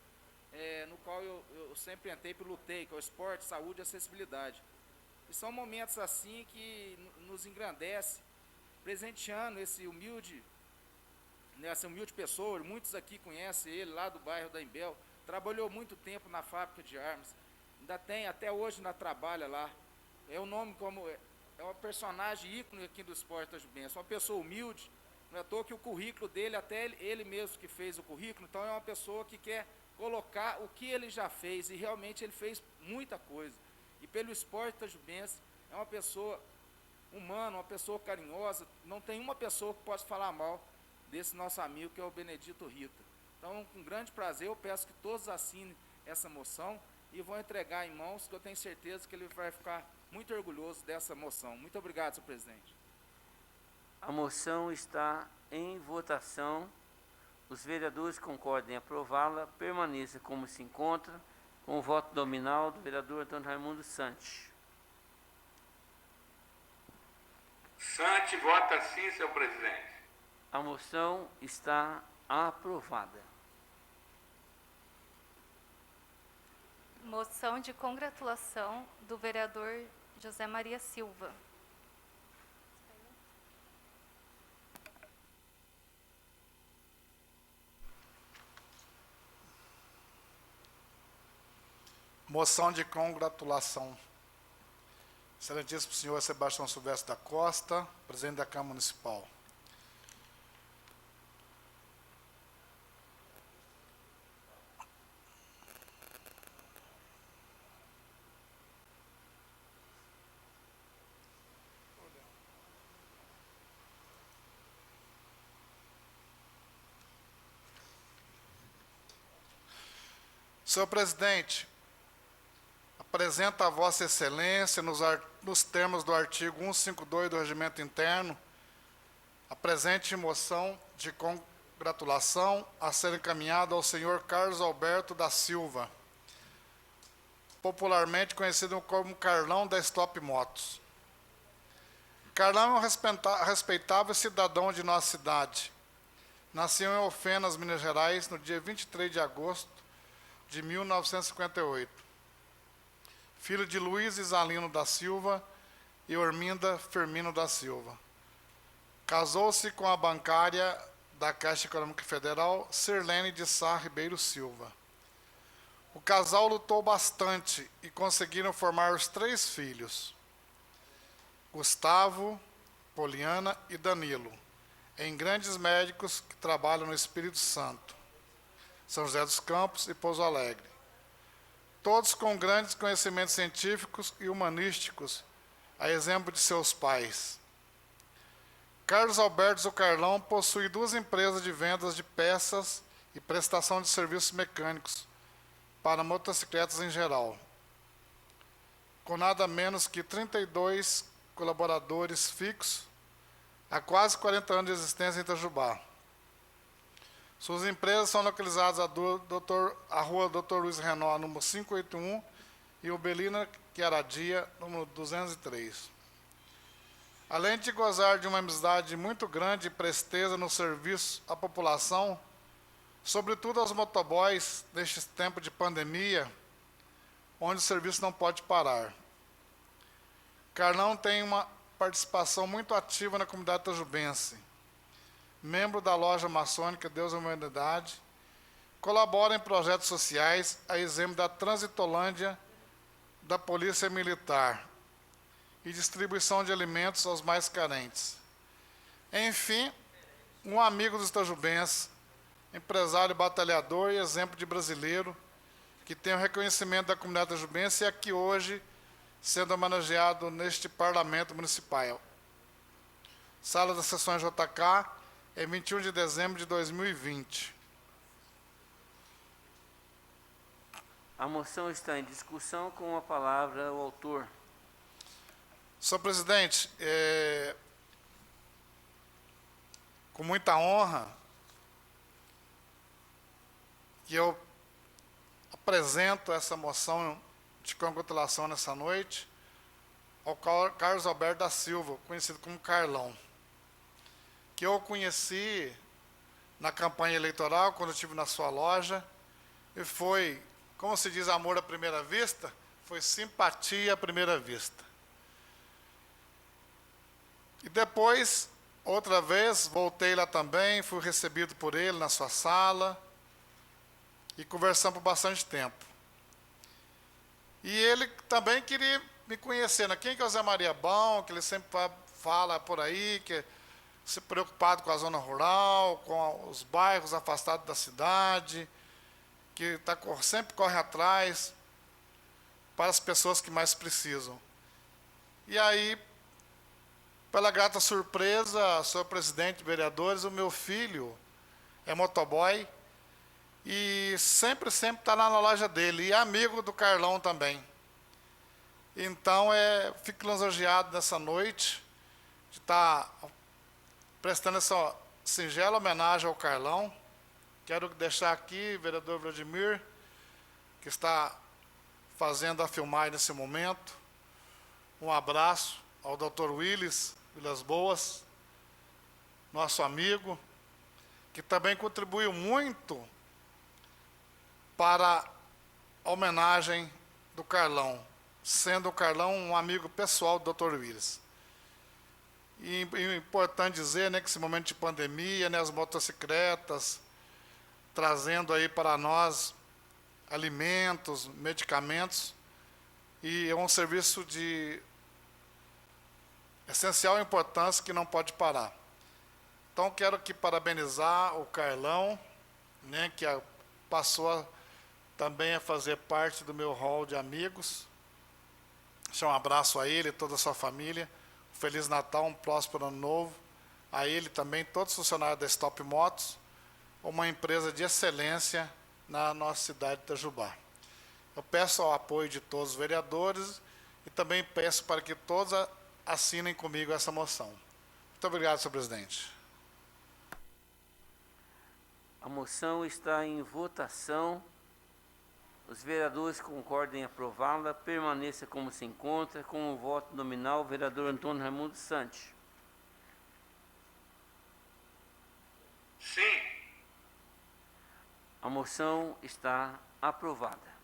no qual eu sempre entrei e lutei, que é o esporte, saúde e acessibilidade. E são momentos assim que nos engrandece, presenteando essa humilde pessoa. Muitos aqui conhecem ele lá do bairro da Imbel, trabalhou muito tempo na fábrica de armas, ainda tem, até hoje ainda trabalha lá. É um nome como, é uma personagem ícone aqui do esporte itajubense, uma pessoa humilde, não é à toa que o currículo dele, até ele mesmo que fez o currículo, então é uma pessoa que quer colocar o que ele já fez, e realmente ele fez muita coisa. E pelo esporte itajubense, é uma pessoa humana, uma pessoa carinhosa, não tem uma pessoa que possa falar mal desse nosso amigo, que é o Benedito Rita. Então, com grande prazer, eu peço que todos assinem essa moção e vão entregar em mãos, que eu tenho certeza que ele vai ficar muito orgulhoso dessa moção. Muito obrigado, senhor presidente. A moção está em votação. Os vereadores concordam em aprová-la. Permaneça como se encontra, com o voto nominal do vereador Antônio Raimundo Santi. Santi vota sim, senhor presidente. A moção está aprovada. Moção de congratulação do vereador José Maria Silva. Moção de congratulação. Excelentíssimo senhor Sebastião Silvestre da Costa, presidente da Câmara Municipal. Senhor presidente, apresenta a Vossa Excelência, nos termos do artigo 152 do Regimento Interno, a presente moção de congratulação a ser encaminhada ao senhor Carlos Alberto da Silva, popularmente conhecido como Carlão da Stop Motos. Carlão é um respeitável cidadão de nossa cidade. Nasceu em Alfenas, Minas Gerais, no dia 23 de agosto de 1958. Filho de Luiz Isalino da Silva e Orminda Firmino da Silva. Casou-se com a bancária da Caixa Econômica Federal, Sirlene de Sá Ribeiro Silva. O casal lutou bastante e conseguiram formar os 3 filhos, Gustavo, Poliana e Danilo, em grandes médicos que trabalham no Espírito Santo, São José dos Campos e Pouso Alegre. Todos com grandes conhecimentos científicos e humanísticos, a exemplo de seus pais. Carlos Alberto do Carlão possui 2 empresas de vendas de peças e prestação de serviços mecânicos para motocicletas em geral, com nada menos que 32 colaboradores fixos, há quase 40 anos de existência em Itajubá. Suas empresas são localizadas a Rua Dr. Luiz Renó, número 581, e Ubelina Chiaradia, número 203. Além de gozar de uma amizade muito grande e presteza no serviço à população, sobretudo aos motoboys neste tempo de pandemia, onde o serviço não pode parar. Carlão tem uma participação muito ativa na comunidade itajubense. Membro da loja maçônica Deus e Humanidade, colabora em projetos sociais, a exemplo da Transitolândia da Polícia Militar e distribuição de alimentos aos mais carentes. Enfim, um amigo dos itajubenses, empresário batalhador e exemplo de brasileiro, que tem o reconhecimento da comunidade itajubense e aqui hoje sendo homenageado neste Parlamento Municipal. Sala das Sessões JK, em 21 de dezembro de 2020. A moção está em discussão. Com a palavra o autor. Senhor presidente, com muita honra que eu apresento essa moção de congratulação nessa noite ao Carlos Alberto da Silva, conhecido como Carlão, que eu conheci na campanha eleitoral, quando eu estive na sua loja, e foi, como se diz, amor à primeira vista, foi simpatia à primeira vista. E depois, outra vez, voltei lá também, fui recebido por ele na sua sala, e conversamos por bastante tempo. E ele também queria me conhecer, né? Quem que é o Zé Maria Bom, que ele sempre fala por aí, que é se preocupado com a zona rural, com os bairros afastados da cidade, que sempre corre atrás para as pessoas que mais precisam. E aí, pela grata surpresa, senhor presidente, vereadores, o meu filho é motoboy e sempre está lá na loja dele, e é amigo do Carlão também. Então, fico lisonjeado nessa noite de estar prestando essa singela homenagem ao Carlão. Quero deixar aqui, vereador Vladimir, que está fazendo a filmagem nesse momento, um abraço ao Dr. Vilas Boas, nosso amigo, que também contribuiu muito para a homenagem do Carlão, sendo o Carlão um amigo pessoal do Dr. Vilas. E é importante dizer, né, que esse momento de pandemia, né, as motocicletas, trazendo aí para nós alimentos, medicamentos, e é um serviço de essencial importância que não pode parar. Então, quero aqui parabenizar o Carlão, né, que passou também a fazer parte do meu hall de amigos. Deixar um abraço a ele e toda a sua família. Um Feliz Natal, um próspero ano novo. A ele também, todos os funcionários da Stop Motos, uma empresa de excelência na nossa cidade de Itajubá. Eu peço o apoio de todos os vereadores e também peço para que todos assinem comigo essa moção. Muito obrigado, senhor presidente. A moção está em votação. Os vereadores concordam em aprová-la. Permaneça como se encontra. Com o voto nominal, o vereador Antônio Raimundo Santos. Sim. A moção está aprovada.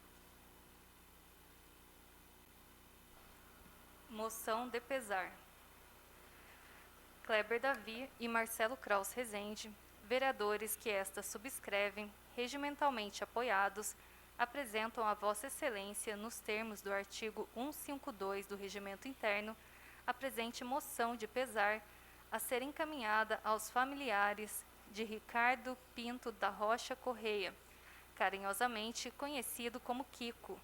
Moção de pesar. Kleber Davi e Marcelo Kraus Rezende, vereadores que esta subscrevem, regimentalmente apoiados, apresentam a Vossa Excelência, nos termos do artigo 152 do Regimento Interno, a presente moção de pesar a ser encaminhada aos familiares de Ricardo Pinto da Rocha Correia, carinhosamente conhecido como Kiko,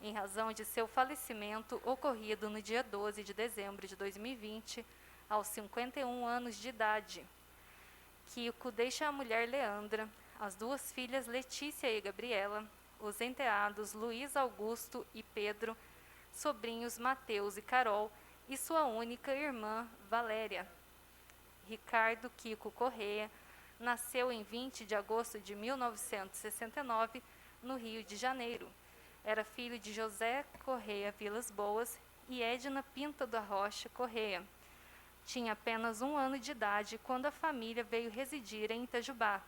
em razão de seu falecimento ocorrido no dia 12 de dezembro de 2020, aos 51 anos de idade. Kiko deixa a mulher Leandra, as duas filhas Letícia e Gabriela, os enteados Luiz Augusto e Pedro, sobrinhos Mateus e Carol e sua única irmã Valéria. Ricardo Kiko Correia nasceu em 20 de agosto de 1969, no Rio de Janeiro. Era filho de José Correia Vilas Boas e Edna Pinto da Rocha Correia. Tinha apenas 1 ano de idade quando a família veio residir em Itajubá,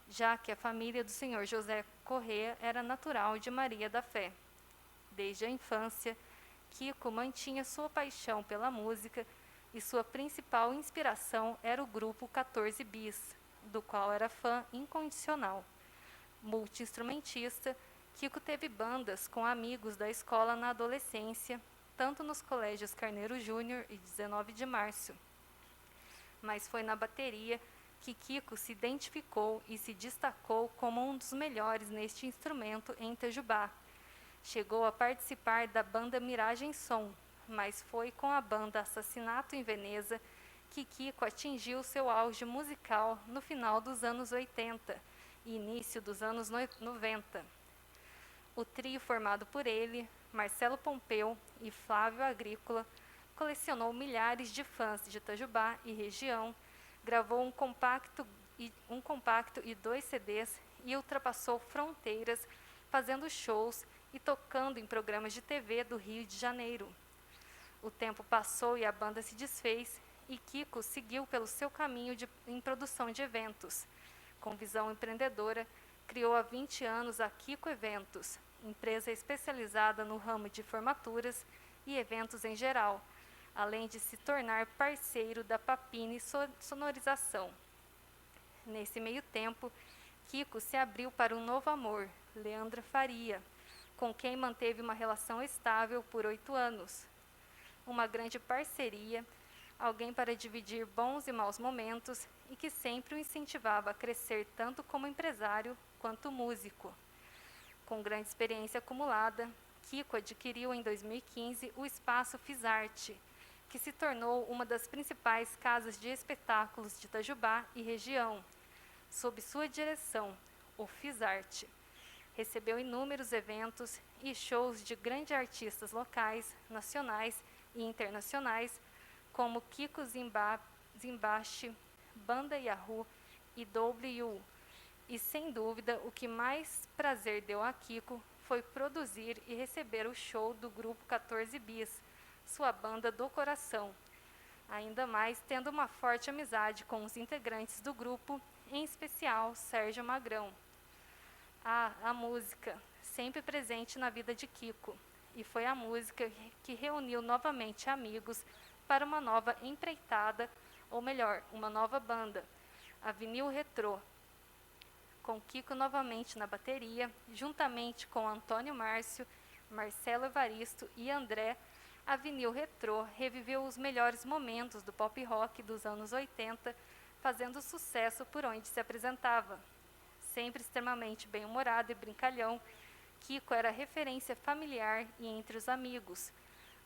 já que a família do senhor José Correia era natural de Maria da Fé. Desde a infância, Kiko mantinha sua paixão pela música e sua principal inspiração era o grupo 14 Bis, do qual era fã incondicional. Multi-instrumentista, Kiko teve bandas com amigos da escola na adolescência, tanto nos colégios Carneiro Júnior e 19 de Março. Mas foi na bateria que Kiko se identificou e se destacou como um dos melhores neste instrumento em Itajubá. Chegou a participar da banda Miragem Som, mas foi com a banda Assassinato em Veneza que Kiko atingiu seu auge musical no final dos anos 80 e início dos anos 90. O trio formado por ele, Marcelo Pompeu e Flávio Agrícola, colecionou milhares de fãs de Itajubá e região, gravou um compacto e 2 CDs e ultrapassou fronteiras, fazendo shows e tocando em programas de TV do Rio de Janeiro. O tempo passou e a banda se desfez, e Kiko seguiu pelo seu caminho em produção de eventos. Com visão empreendedora, criou há 20 anos a Kiko Eventos, empresa especializada no ramo de formaturas e eventos em geral, além de se tornar parceiro da Papini Sonorização. Nesse meio tempo, Kiko se abriu para um novo amor, Leandra Faria, com quem manteve uma relação estável por 8 anos. Uma grande parceria, alguém para dividir bons e maus momentos e que sempre o incentivava a crescer tanto como empresário quanto músico. Com grande experiência acumulada, Kiko adquiriu em 2015 o Espaço Fisarte, que se tornou uma das principais casas de espetáculos de Itajubá e região. Sob sua direção, o Fisarte recebeu inúmeros eventos e shows de grandes artistas locais, nacionais e internacionais, como Kiko Zimbashi, Banda Yahoo e W. E, sem dúvida, o que mais prazer deu a Kiko foi produzir e receber o show do grupo 14 Bis, sua banda do coração. Ainda mais tendo uma forte amizade com os integrantes do grupo, em especial Sérgio Magrão. A música, sempre presente na vida de Kiko, e foi a música que reuniu novamente amigos para uma nova empreitada, ou melhor, uma nova banda, a Vinil Retrô, com Kiko novamente na bateria, juntamente com Antônio Márcio, Marcelo Evaristo e André. A Vinil Retrô reviveu os melhores momentos do pop rock dos anos 80, fazendo sucesso por onde se apresentava. Sempre extremamente bem-humorado e brincalhão, Kiko era referência familiar e entre os amigos.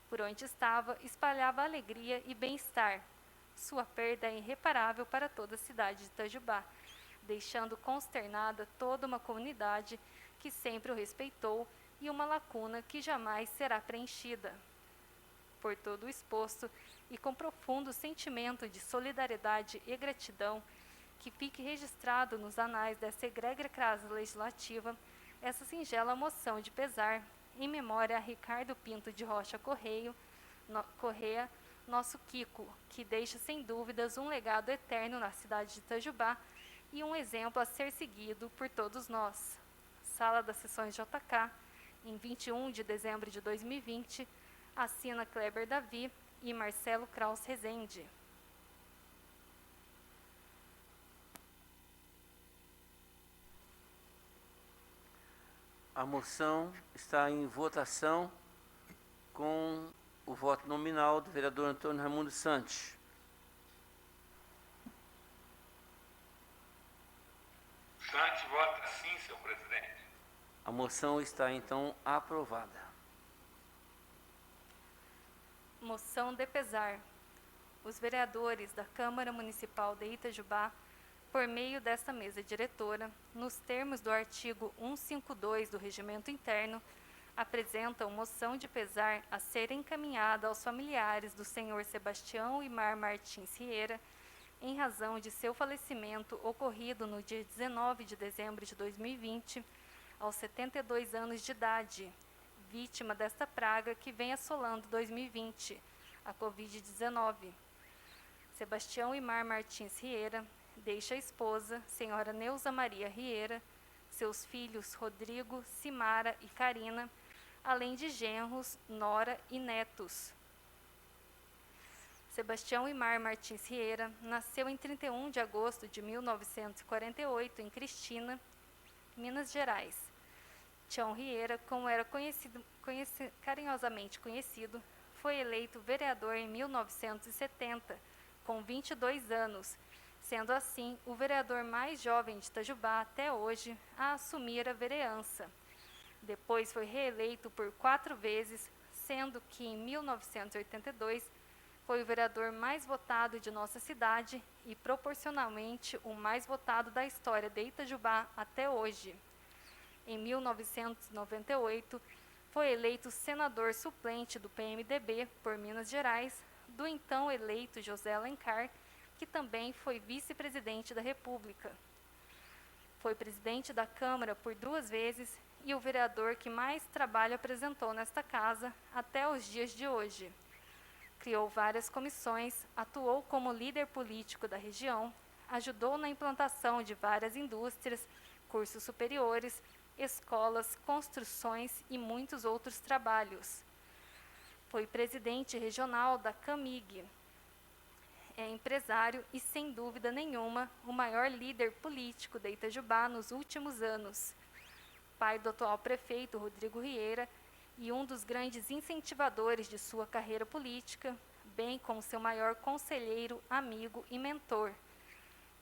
Por onde estava, espalhava alegria e bem-estar. Sua perda é irreparável para toda a cidade de Itajubá, deixando consternada toda uma comunidade que sempre o respeitou e uma lacuna que jamais será preenchida. Por todo o exposto e com profundo sentimento de solidariedade e gratidão, que fique registrado nos anais dessa egrégora casa legislativa essa singela moção de pesar em memória a Ricardo Pinto de Rocha Correia, nosso Kiko, que deixa sem dúvidas um legado eterno na cidade de Itajubá e um exemplo a ser seguido por todos nós. Sala das Sessões JK, em 21 de dezembro de 2020, assina Kleber Davi e Marcelo Kraus Rezende. A moção está em votação com o voto nominal do vereador Antônio Raimundo Santos. Santos vota sim, senhor presidente. A moção está, então, aprovada. Moção de pesar. Os vereadores da Câmara Municipal de Itajubá, por meio desta mesa diretora, nos termos do artigo 152 do Regimento Interno, apresentam moção de pesar a ser encaminhada aos familiares do senhor Sebastião Imar Martins Rieira, em razão de seu falecimento ocorrido no dia 19 de dezembro de 2020, aos 72 anos de idade, vítima desta praga que vem assolando 2020, a Covid-19. Sebastião Imar Martins Rieira deixa a esposa, senhora Neuza Maria Rieira, seus filhos Rodrigo, Simara e Karina, além de genros, nora e netos. Sebastião Imar Martins Rieira nasceu em 31 de agosto de 1948 em Cristina, Minas Gerais. Tião Rieira, como era carinhosamente conhecido, foi eleito vereador em 1970, com 22 anos, sendo assim o vereador mais jovem de Itajubá até hoje a assumir a vereança. Depois foi reeleito por 4 vezes, sendo que em 1982 foi o vereador mais votado de nossa cidade e proporcionalmente o mais votado da história de Itajubá até hoje. Em 1998, foi eleito senador suplente do PMDB por Minas Gerais, do então eleito José Alencar, que também foi vice-presidente da República. Foi presidente da Câmara por 2 vezes e o vereador que mais trabalho apresentou nesta casa até os dias de hoje. Criou várias comissões, atuou como líder político da região, ajudou na implantação de várias indústrias, cursos superiores, escolas, construções e muitos outros trabalhos. Foi presidente regional da CAMIG. É empresário e, sem dúvida nenhuma, o maior líder político de Itajubá nos últimos anos. Pai do atual prefeito Rodrigo Rieira e um dos grandes incentivadores de sua carreira política, bem como seu maior conselheiro, amigo e mentor.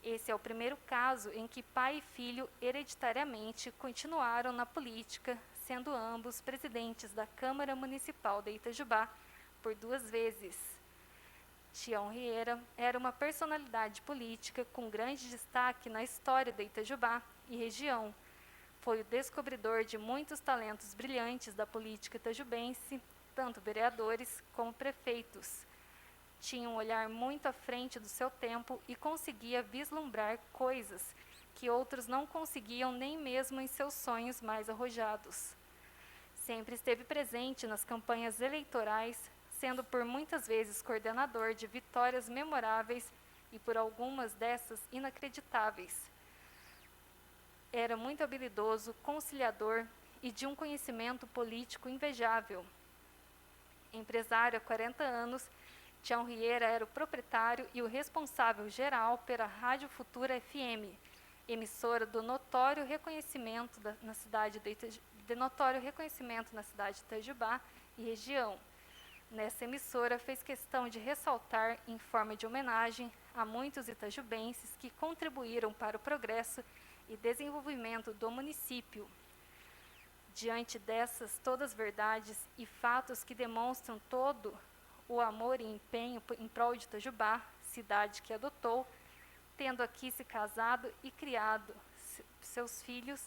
Esse é o primeiro caso em que pai e filho hereditariamente continuaram na política, sendo ambos presidentes da Câmara Municipal de Itajubá por 2 vezes. Tião Rieira era uma personalidade política com grande destaque na história de Itajubá e região. Foi o descobridor de muitos talentos brilhantes da política itajubense, tanto vereadores como prefeitos. Tinha um olhar muito à frente do seu tempo e conseguia vislumbrar coisas que outros não conseguiam nem mesmo em seus sonhos mais arrojados. Sempre esteve presente nas campanhas eleitorais, sendo por muitas vezes coordenador de vitórias memoráveis e por algumas dessas inacreditáveis. Era muito habilidoso, conciliador e de um conhecimento político invejável. Empresário há 40 anos, Tião Rieira era o proprietário e o responsável geral pela Rádio Futura FM, emissora do notório reconhecimento na cidade de Itajubá e região. Nessa emissora, fez questão de ressaltar, em forma de homenagem, a muitos itajubenses que contribuíram para o progresso e desenvolvimento do município. Diante dessas todas verdades e fatos que demonstram todo o amor e empenho em prol de Itajubá, cidade que adotou, tendo aqui se casado e criado seus filhos,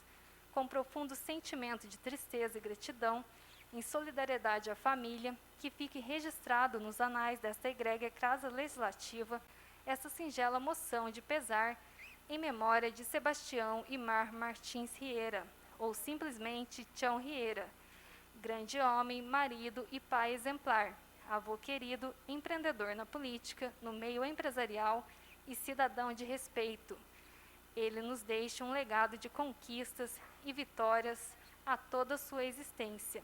com profundo sentimento de tristeza e gratidão, em solidariedade à família, que fique registrado nos anais desta egrégria Casa Legislativa essa singela moção de pesar em memória de Sebastião Imar Martins Rieira, ou simplesmente Tião Rieira, grande homem, marido e pai exemplar, avô querido, empreendedor na política, no meio empresarial e cidadão de respeito. Ele nos deixa um legado de conquistas e vitórias a toda a sua existência.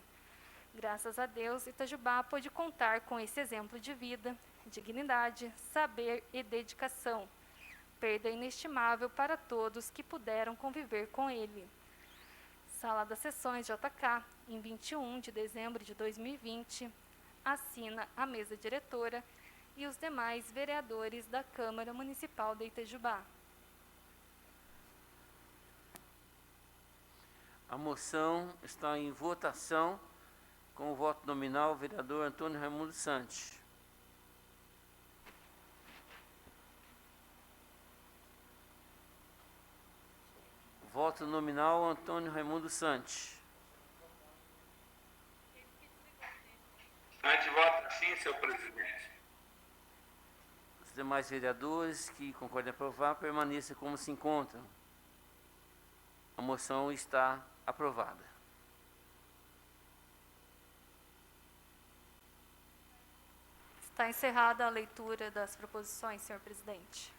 Graças a Deus, Itajubá pôde contar com esse exemplo de vida, dignidade, saber e dedicação. Perda inestimável para todos que puderam conviver com ele. Sala das Sessões JK, em 21 de dezembro de 2020, assina a mesa diretora e os demais vereadores da Câmara Municipal de Itajubá. A moção está em votação. Com o voto nominal, o vereador Antônio Raimundo Santos. Voto nominal, Antônio Raimundo Santos. Antivota sim, senhor presidente. Os demais vereadores que concordem em aprovar, permaneçam como se encontram. A moção está aprovada. Está encerrada a leitura das proposições, senhor presidente.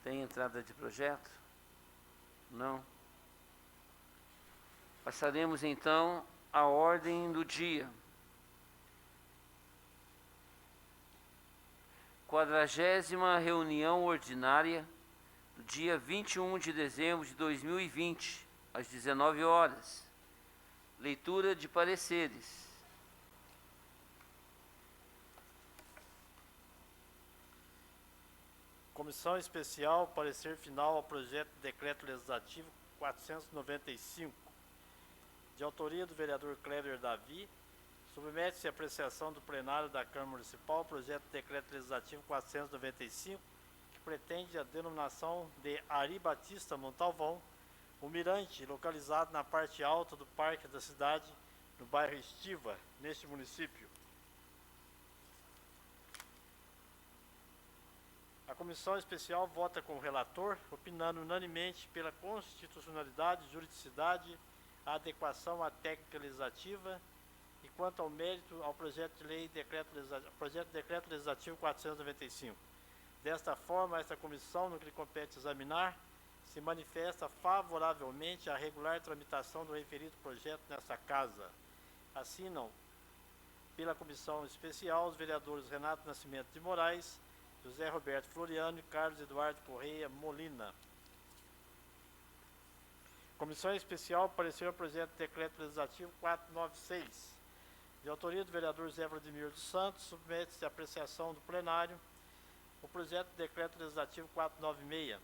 Tem entrada de projeto? Não. Passaremos então à ordem do dia. 40ª reunião ordinária do dia 21 de dezembro de 2020, às 19 horas. Leitura de pareceres. Comissão Especial, parecer final ao projeto de decreto legislativo 495, de autoria do vereador Cléber Davi, submete-se à apreciação do plenário da Câmara Municipal o projeto de decreto legislativo 495, que pretende a denominação de Ari Batista Montalvão o mirante, localizado na parte alta do parque da cidade, no bairro Estiva, neste município. A comissão especial vota com o relator, opinando unanimemente pela constitucionalidade, juridicidade, a adequação à técnica legislativa e quanto ao mérito ao projeto de lei projeto de decreto legislativo 495. Desta forma, esta comissão, no que lhe compete examinar, se manifesta favoravelmente à regular tramitação do referido projeto nesta casa. Assinam pela comissão especial os vereadores Renato Nascimento de Moraes, José Roberto Floriano e Carlos Eduardo Correia Molina. Comissão especial pareceu o projeto de decreto legislativo 496. De autoria do vereador Zé Vladimir dos Santos, submete-se à apreciação do plenário o projeto de decreto legislativo 496,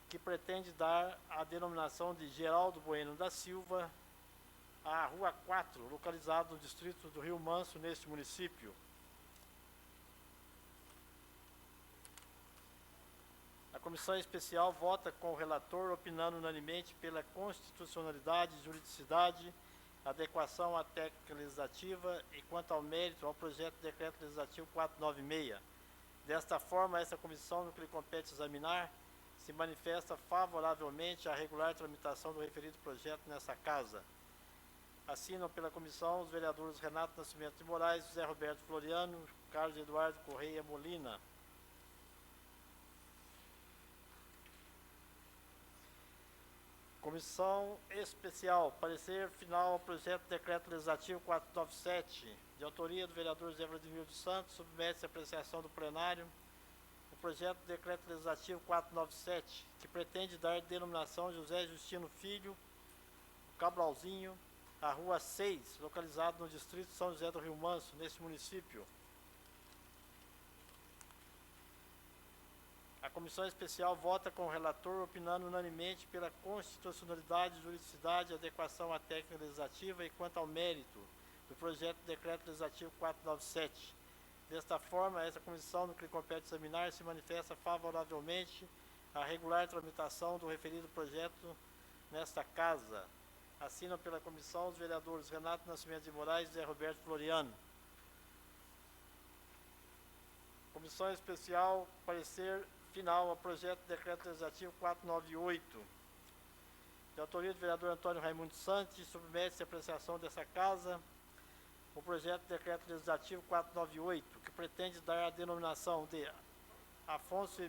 que pretende dar a denominação de Geraldo Bueno da Silva à Rua 4, localizado no distrito do Rio Manso, neste município. A comissão especial vota com o relator, opinando unanimemente pela constitucionalidade, juridicidade, adequação à técnica legislativa e quanto ao mérito ao projeto de decreto legislativo 496. Desta forma, essa comissão, no que lhe compete examinar, se manifesta favoravelmente à regular tramitação do referido projeto nessa casa. Assinam pela comissão os vereadores Renato Nascimento de Moraes, José Roberto Floriano, Carlos Eduardo Correia Molina. Comissão especial, parecer final ao projeto de decreto legislativo 497, de autoria do vereador Zé Vladimir dos Santos, submete-se à apreciação do plenário o projeto de decreto legislativo 497, que pretende dar denominação José Justino Filho, Cabralzinho, à Rua 6, localizado no distrito de São José do Rio Manso, neste município. A comissão especial vota com o relator, opinando unanimemente pela constitucionalidade, juridicidade, adequação à técnica legislativa e quanto ao mérito do projeto de decreto legislativo 497. Desta forma, essa comissão, no que lhe compete examinar, se manifesta favoravelmente à regular tramitação do referido projeto nesta casa. Assinam pela comissão os vereadores Renato Nascimento de Moraes e José Roberto Floriano. Comissão especial, parecer final ao projeto de decreto legislativo 498. De autoria do vereador Antônio Raimundo Santos, submete-se à apreciação dessa casa o projeto de decreto legislativo 498, que pretende dar a denominação de Afonso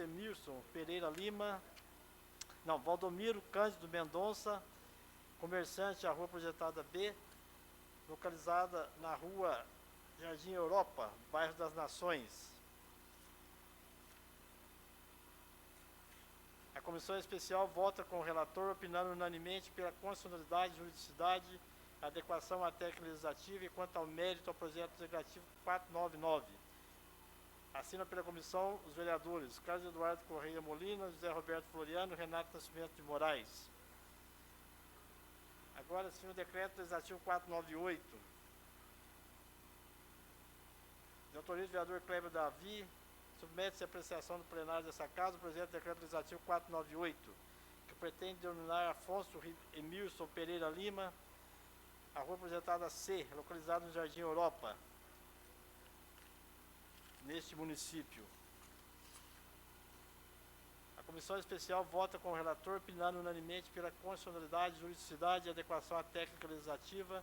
Emirson Pereira Lima, Valdomiro Cândido Mendonça, comerciante à rua projetada B, localizada na rua Jardim Europa, bairro das Nações. A comissão especial vota com o relator, opinando unanimemente pela constitucionalidade, juridicidade, adequação à técnica legislativa e quanto ao mérito ao projeto legislativo 499. Assinam pela comissão os vereadores Carlos Eduardo Correia Molina, José Roberto Floriano e Renato Nascimento de Moraes. Agora sim o decreto legislativo 498. De autoria do vereador Cléber Davi, submete-se à apreciação do plenário dessa casa o projeto de decreto legislativo 498, que pretende denominar Afonso Emirson Pereira Lima, a rua projetada C, localizada no Jardim Europa, neste município. A comissão especial vota com o relator, opinando unanimemente pela constitucionalidade, juridicidade e adequação à técnica legislativa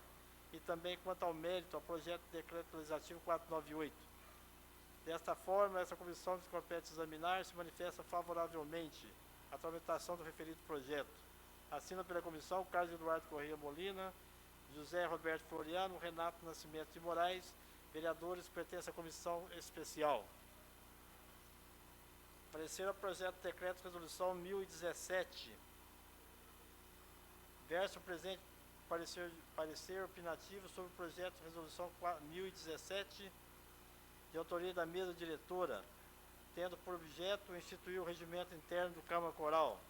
e também quanto ao mérito ao projeto de decreto legislativo 498. Desta forma, essa comissão que compete examinar se manifesta favoravelmente à tramitação do referido projeto. Assinam pela comissão Carlos Eduardo Correia Molina, José Roberto Floriano, Renato Nascimento de Moraes, vereadores que pertencem à comissão especial. Parecer ao projeto de decreto de resolução 1017. Verso presente parecer opinativo sobre o projeto de resolução 1017, de autoria da mesa diretora, tendo por objeto instituir o regimento interno do Câmara Coral.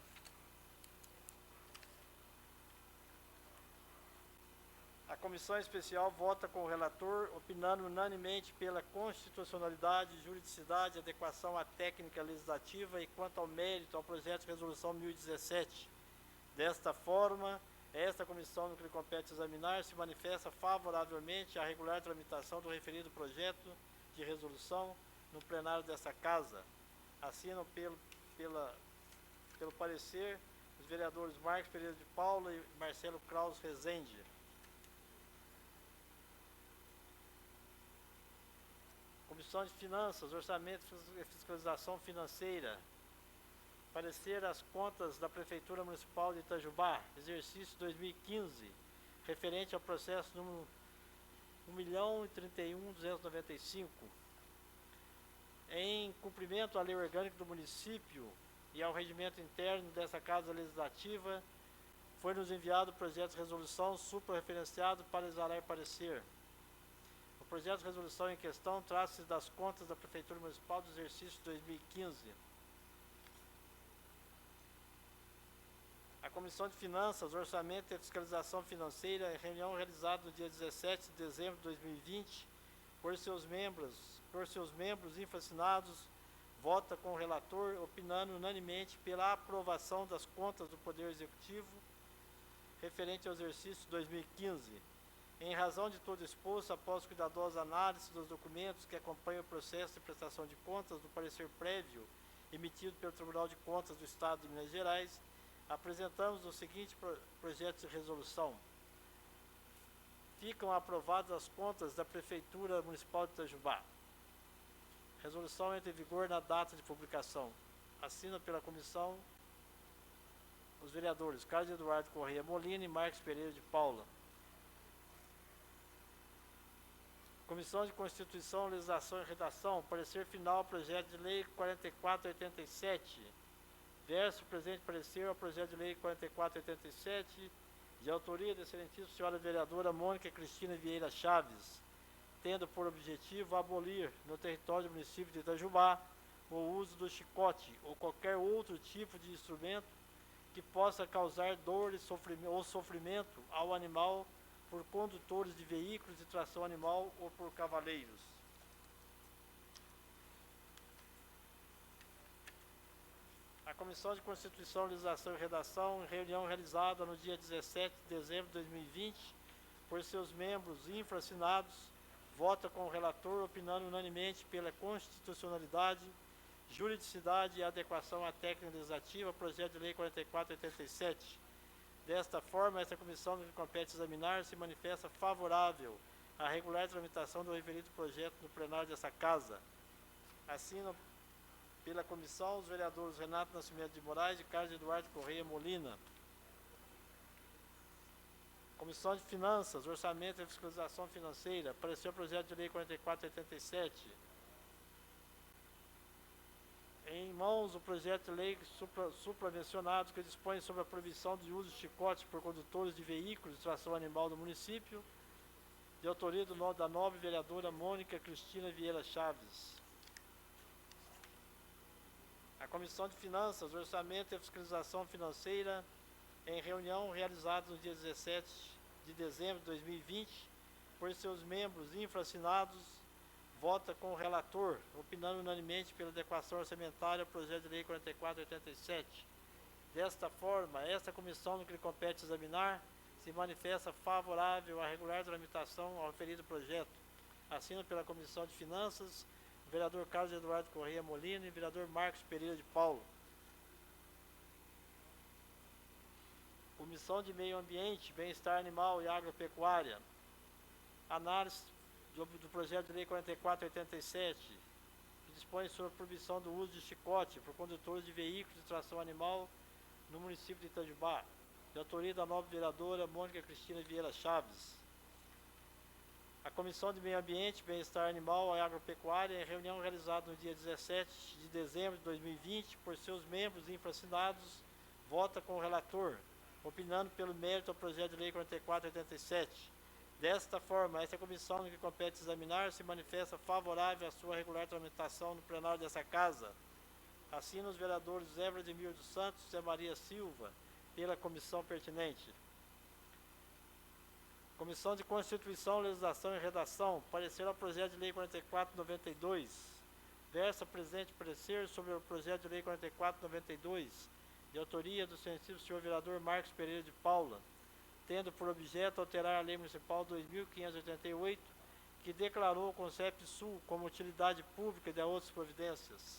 A comissão especial vota com o relator, opinando unanimemente pela constitucionalidade, juridicidade, adequação à técnica legislativa e quanto ao mérito ao projeto de resolução 1017. Desta forma, esta comissão, no que lhe compete examinar, se manifesta favoravelmente à regular tramitação do referido projeto de resolução no plenário desta Casa. Assinam pelo parecer os vereadores Marcos Pereira de Paula e Marcelo Kraus Rezende. Comissão de Finanças, Orçamento e Fiscalização Financeira. Parecer as contas da Prefeitura Municipal de Itajubá, exercício 2015, referente ao processo número 1.031.295. Em cumprimento à lei orgânica do município e ao regimento interno dessa Casa Legislativa, foi-nos enviado o projeto de resolução supra-referenciado para exalar parecer. O projeto de resolução em questão trata-se das contas da Prefeitura Municipal do exercício 2015. A Comissão de Finanças, Orçamento e Fiscalização Financeira, em reunião realizada no dia 17 de dezembro de 2020, por seus membros infracinados, vota com o relator, opinando unanimemente pela aprovação das contas do Poder Executivo referente ao exercício 2015. Em razão de todo exposto, após cuidadosa análise dos documentos que acompanham o processo de prestação de contas do parecer prévio emitido pelo Tribunal de Contas do Estado de Minas Gerais, apresentamos o seguinte projeto de resolução. Ficam aprovadas as contas da Prefeitura Municipal de Itajubá. Resolução entra em vigor na data de publicação. Assinam pela comissão os vereadores Carlos Eduardo Correia Molina e Marcos Pereira de Paula. Comissão de Constituição, Legislação e Redação, parecer final ao projeto de lei 4487. Verso presente parecer ao projeto de lei 4487, de autoria da excelentíssima senhora vereadora Mônica Cristina Vieira Chaves, tendo por objetivo abolir no território do município de Itajubá o uso do chicote ou qualquer outro tipo de instrumento que possa causar dor ou sofrimento ao animal por condutores de veículos de tração animal ou por cavaleiros. A Comissão de Constituição, Legislação e Redação, em reunião realizada no dia 17 de dezembro de 2020, por seus membros infracinados, vota com o relator, opinando unanimemente pela constitucionalidade, juridicidade e adequação à técnica legislativa, projeto de lei 4487. Desta forma, esta comissão, no que compete examinar, se manifesta favorável à regular tramitação do referido projeto no plenário dessa Casa. Assinam pela comissão os vereadores Renato Nascimento de Moraes e Carlos Eduardo Correia Molina. Comissão de Finanças, Orçamento e Fiscalização Financeira, parecer o projeto de lei 4487. Em mãos o projeto de lei supramencionado que dispõe sobre a proibição de uso de chicotes por condutores de veículos de tração animal do município, de autoria da nobre vereadora Mônica Cristina Vieira Chaves. A Comissão de Finanças, Orçamento e Fiscalização Financeira, em reunião realizada no dia 17 de dezembro de 2020, por seus membros infracinados, vota com o relator, opinando unanimemente pela adequação orçamentária ao projeto de lei 4487. Desta forma, esta comissão, no que lhe compete examinar, se manifesta favorável à regular tramitação ao referido projeto. Assinam pela Comissão de Finanças o vereador Carlos Eduardo Correia Molina e o vereador Marcos Pereira de Paulo. Comissão de Meio Ambiente, Bem-Estar Animal e Agropecuária. Análise do projeto de lei 4487, que dispõe sobre a proibição do uso de chicote por condutores de veículos de tração animal no município de Itajubá, de autoria da nobre vereadora Mônica Cristina Vieira Chaves. A Comissão de Meio Ambiente, Bem-Estar Animal e Agropecuária, em reunião realizada no dia 17 de dezembro de 2020, por seus membros infracinados, vota com o relator, opinando pelo mérito ao projeto de lei 4487. Desta forma, esta comissão, no que compete examinar, se manifesta favorável à sua regular tramitação no plenário dessa Casa. Assinam os vereadores Zé Vladimir dos Santos e Zé Maria Silva, pela comissão pertinente. Comissão de Constituição, Legislação e Redação, parecer ao projeto de lei 4492. Versa presente parecer sobre o projeto de lei 4492, de autoria do senhor vereador Marcos Pereira de Paula, tendo por objeto alterar a Lei Municipal 2588, que declarou o Concept Sul como utilidade pública e de outras providências.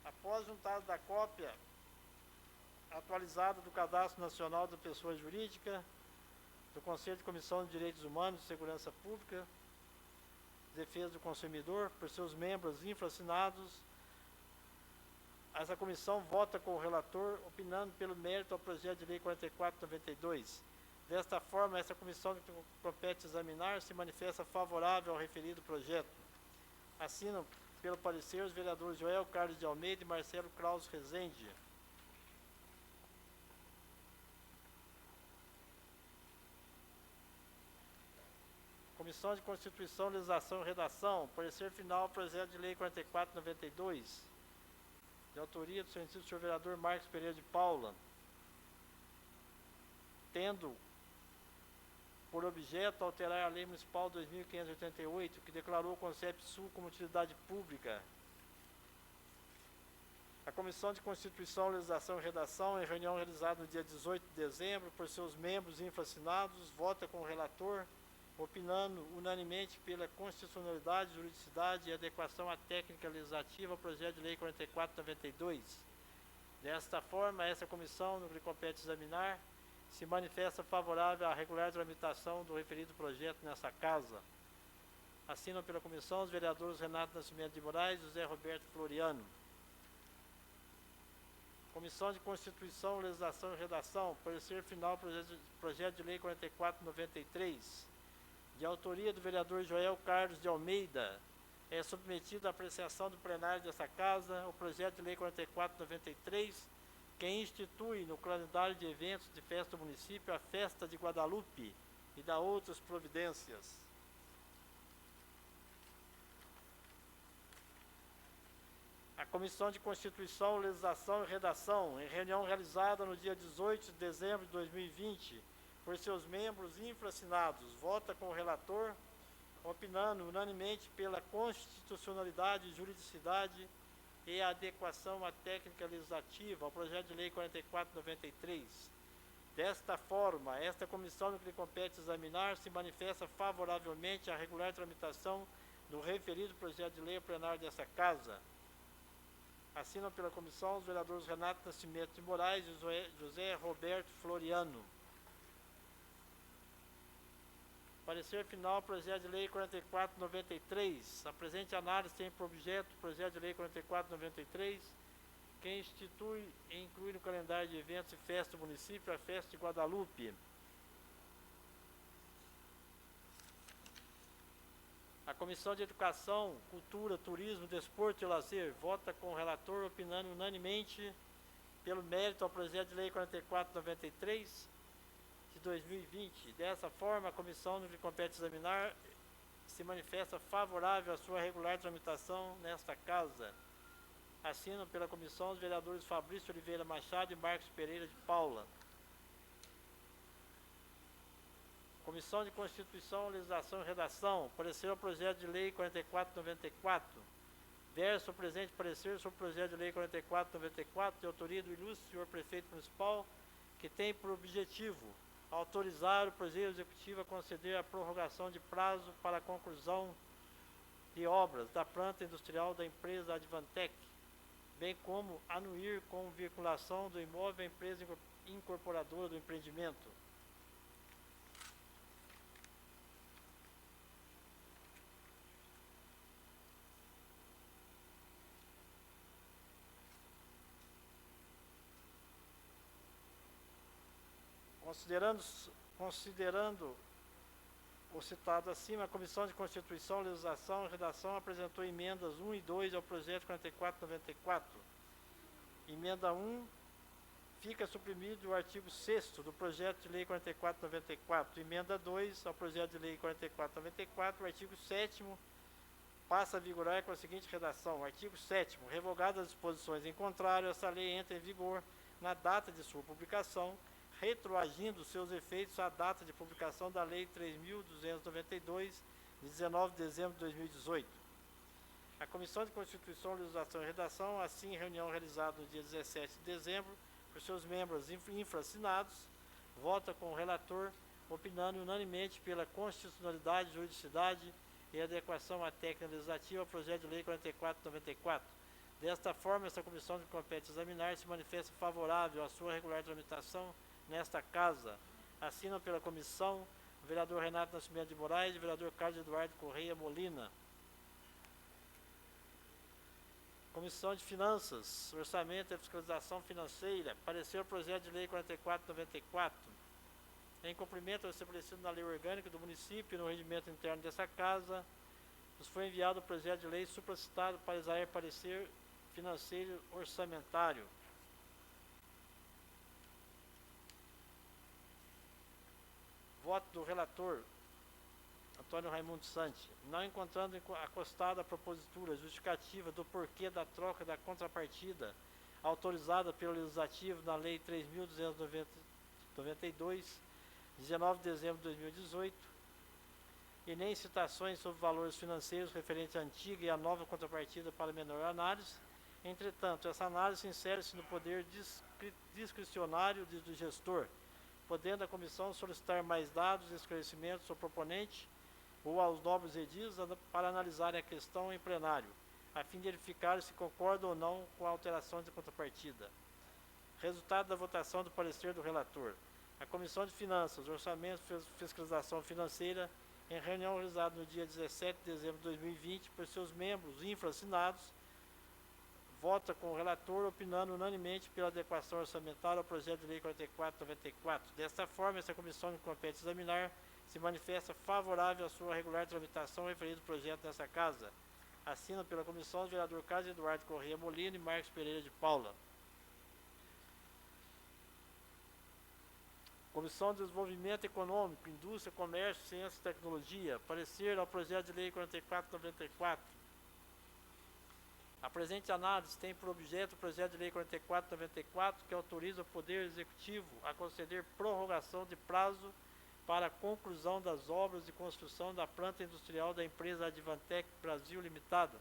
Após juntado da cópia atualizada do Cadastro Nacional da Pessoa Jurídica, do Conselho de Comissão de Direitos Humanos e Segurança Pública, Defesa do Consumidor, por seus membros infraassinados, essa comissão vota com o relator, opinando pelo mérito ao projeto de lei 4492. Desta forma, essa comissão que compete examinar se manifesta favorável ao referido projeto. Assinam pelo parecer os vereadores Joel Carlos de Almeida e Marcelo Kraus Rezende. Comissão de Constituição, Legislação e Redação, parecer final ao projeto de lei 4492, de autoria do senhor vereador Marcos Pereira de Paula, tendo por objeto alterar a Lei Municipal 2588, que declarou o Concept Sul como utilidade pública. A Comissão de Constituição, Legislação e Redação, em reunião realizada no dia 18 de dezembro, por seus membros infraassinados, vota com o relator, opinando unanimemente pela constitucionalidade, juridicidade e adequação à técnica legislativa ao projeto de lei 4492. Desta forma, essa comissão, no que lhe compete examinar, se manifesta favorável à regular tramitação do referido projeto nessa casa. Assinam pela comissão os vereadores Renato Nascimento de Moraes e José Roberto Floriano. Comissão de Constituição, Legislação e Redação, parecer final projeto de lei 4493, de autoria do vereador Joel Carlos de Almeida, é submetido à apreciação do plenário dessa casa o projeto de lei 4493, que institui no calendário de eventos de festa do município a Festa de Guadalupe e dá outras providências. A Comissão de Constituição, Legislação e Redação, em reunião realizada no dia 18 de dezembro de 2020, por seus membros infraassinados, vota com o relator, opinando unanimemente pela constitucionalidade, juridicidade e adequação à técnica legislativa ao projeto de lei 4493. Desta forma, esta comissão, no que lhe compete examinar, se manifesta favoravelmente à regular tramitação do referido projeto de lei ao plenário desta casa. Assinam pela comissão os vereadores Renato Nascimento de Moraes e José Roberto Floriano. Parecer final ao projeto de lei 4493. A presente análise tem por objeto o projeto de lei 4493, que institui e inclui no calendário de eventos e festas do município a Festa de Guadalupe. A Comissão de Educação, Cultura, Turismo, Desporto e Lazer vota com o relator, opinando unanimemente pelo mérito ao projeto de lei 4493 de 2020. Dessa forma, a comissão, no que compete examinar, se manifesta favorável à sua regular tramitação nesta casa. Assinam pela comissão os vereadores Fabrício Oliveira Machado e Marcos Pereira de Paula. Comissão de Constituição, Legislação e Redação, parecer ao projeto de lei 4494. Verso o presente parecer sobre o projeto de lei 4494, de autoria do ilustre senhor prefeito municipal, que tem por objetivo autorizar o Poder Executivo a conceder a prorrogação de prazo para a conclusão de obras da planta industrial da empresa Advantec, bem como anuir com vinculação do imóvel à empresa incorporadora do empreendimento. Considerando o citado acima, a Comissão de Constituição, Legislação e Redação apresentou emendas 1 e 2 ao projeto 4494. Emenda 1, fica suprimido o artigo 6º do projeto de lei 4494. Emenda 2, ao projeto de lei 4494, o artigo 7º passa a vigorar com a seguinte redação. Artigo 7º. Revogadas as disposições em contrário, essa lei entra em vigor na data de sua publicação, retroagindo seus efeitos à data de publicação da Lei 3.292, de 19 de dezembro de 2018. A Comissão de Constituição, Legislação e Redação, assim em reunião realizada no dia 17 de dezembro, por seus membros infraassinados, vota com o relator, opinando unanimemente pela constitucionalidade, juridicidade e adequação à técnica legislativa ao projeto de lei 4494. Desta forma, essa comissão que compete examinar se manifesta favorável à sua regular tramitação nesta Casa. Assinam pela comissão o vereador Renato Nascimento de Moraes e o vereador Carlos Eduardo Correia Molina. Comissão de Finanças, Orçamento e Fiscalização Financeira. Parecer o projeto de lei 4494. Em cumprimento ao estabelecido na lei orgânica do município e no regimento interno dessa Casa, nos foi enviado o projeto de lei supracitado para exaer parecer financeiro orçamentário. Voto do relator, Antônio Raimundo Santi. Não encontrando acostada a propositura justificativa do porquê da troca da contrapartida autorizada pelo Legislativo na Lei 3.292, 19 de dezembro de 2018, e nem citações sobre valores financeiros referentes à antiga e à nova contrapartida para menor análise. Entretanto, essa análise insere-se no poder discricionário do gestor, podendo a comissão solicitar mais dados e esclarecimentos ao proponente ou aos nobres edis para analisarem a questão em plenário, a fim de verificar se concordam ou não com a alteração de contrapartida. Resultado da votação do parecer do relator. A Comissão de Finanças, Orçamento e Fiscalização Financeira, em reunião realizada no dia 17 de dezembro de 2020, por seus membros infraassinados, vota com o relator, opinando unanimemente pela adequação orçamentária ao projeto de lei 4494. Desta forma, essa comissão que compete examinar se manifesta favorável à sua regular tramitação referido projeto nessa Casa. Assinam pela comissão o vereador Carlos Eduardo Correia Molina e Marcos Pereira de Paula. Comissão de Desenvolvimento Econômico, Indústria, Comércio, Ciência e Tecnologia. Parecer ao projeto de lei 4494. A presente análise tem por objeto o projeto de lei 4494, que autoriza o Poder Executivo a conceder prorrogação de prazo para a conclusão das obras de construção da planta industrial da empresa Advantec Brasil Limitada,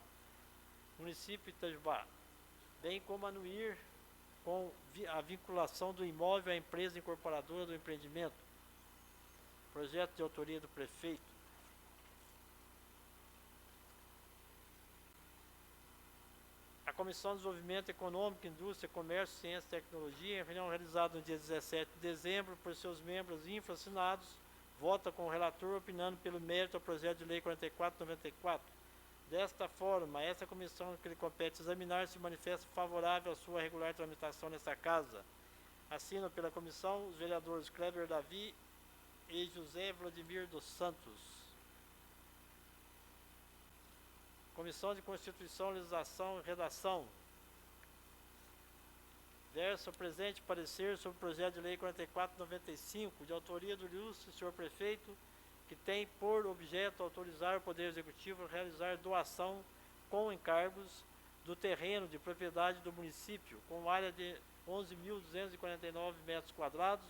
município de Itajubá, bem como anuir com a vinculação do imóvel à empresa incorporadora do empreendimento. Projeto de autoria do prefeito. A Comissão de Desenvolvimento Econômico, Indústria, Comércio, Ciência e Tecnologia, em reunião realizada no dia 17 de dezembro, por seus membros infraassinados, vota com o relator, opinando pelo mérito ao projeto de lei 4494. Desta forma, essa comissão que lhe compete examinar se manifesta favorável à sua regular tramitação nesta Casa. Assinam pela comissão os vereadores Kleber Davi e José Vladimir dos Santos. Comissão de Constituição, Legislação e Redação. Versa o presente parecer sobre o projeto de lei 4495, de autoria do ilustre senhor prefeito, que tem por objeto autorizar o Poder Executivo a realizar doação com encargos do terreno de propriedade do município, com área de 11.249 metros quadrados,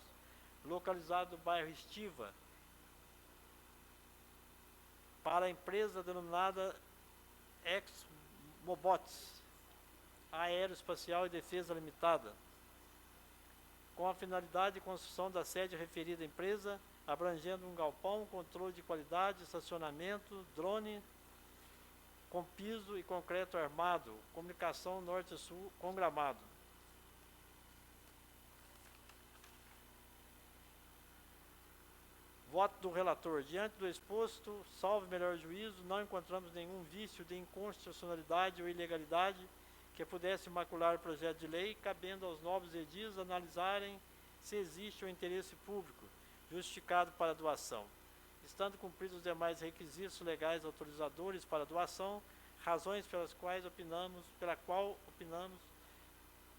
localizado no bairro Estiva, para a empresa denominada Ex-Mobots, Aeroespacial e Defesa Limitada, com a finalidade de construção da sede referida à empresa, abrangendo um galpão, controle de qualidade, estacionamento, drone, com piso e concreto armado, comunicação norte-sul com gramado. Voto do relator. Diante do exposto, salvo melhor juízo, não encontramos nenhum vício de inconstitucionalidade ou ilegalidade que pudesse macular o projeto de lei, cabendo aos nobres edis analisarem se existe o interesse público justificado para a doação. Estando cumpridos os demais requisitos legais autorizadores para a doação, razões pelas quais opinamos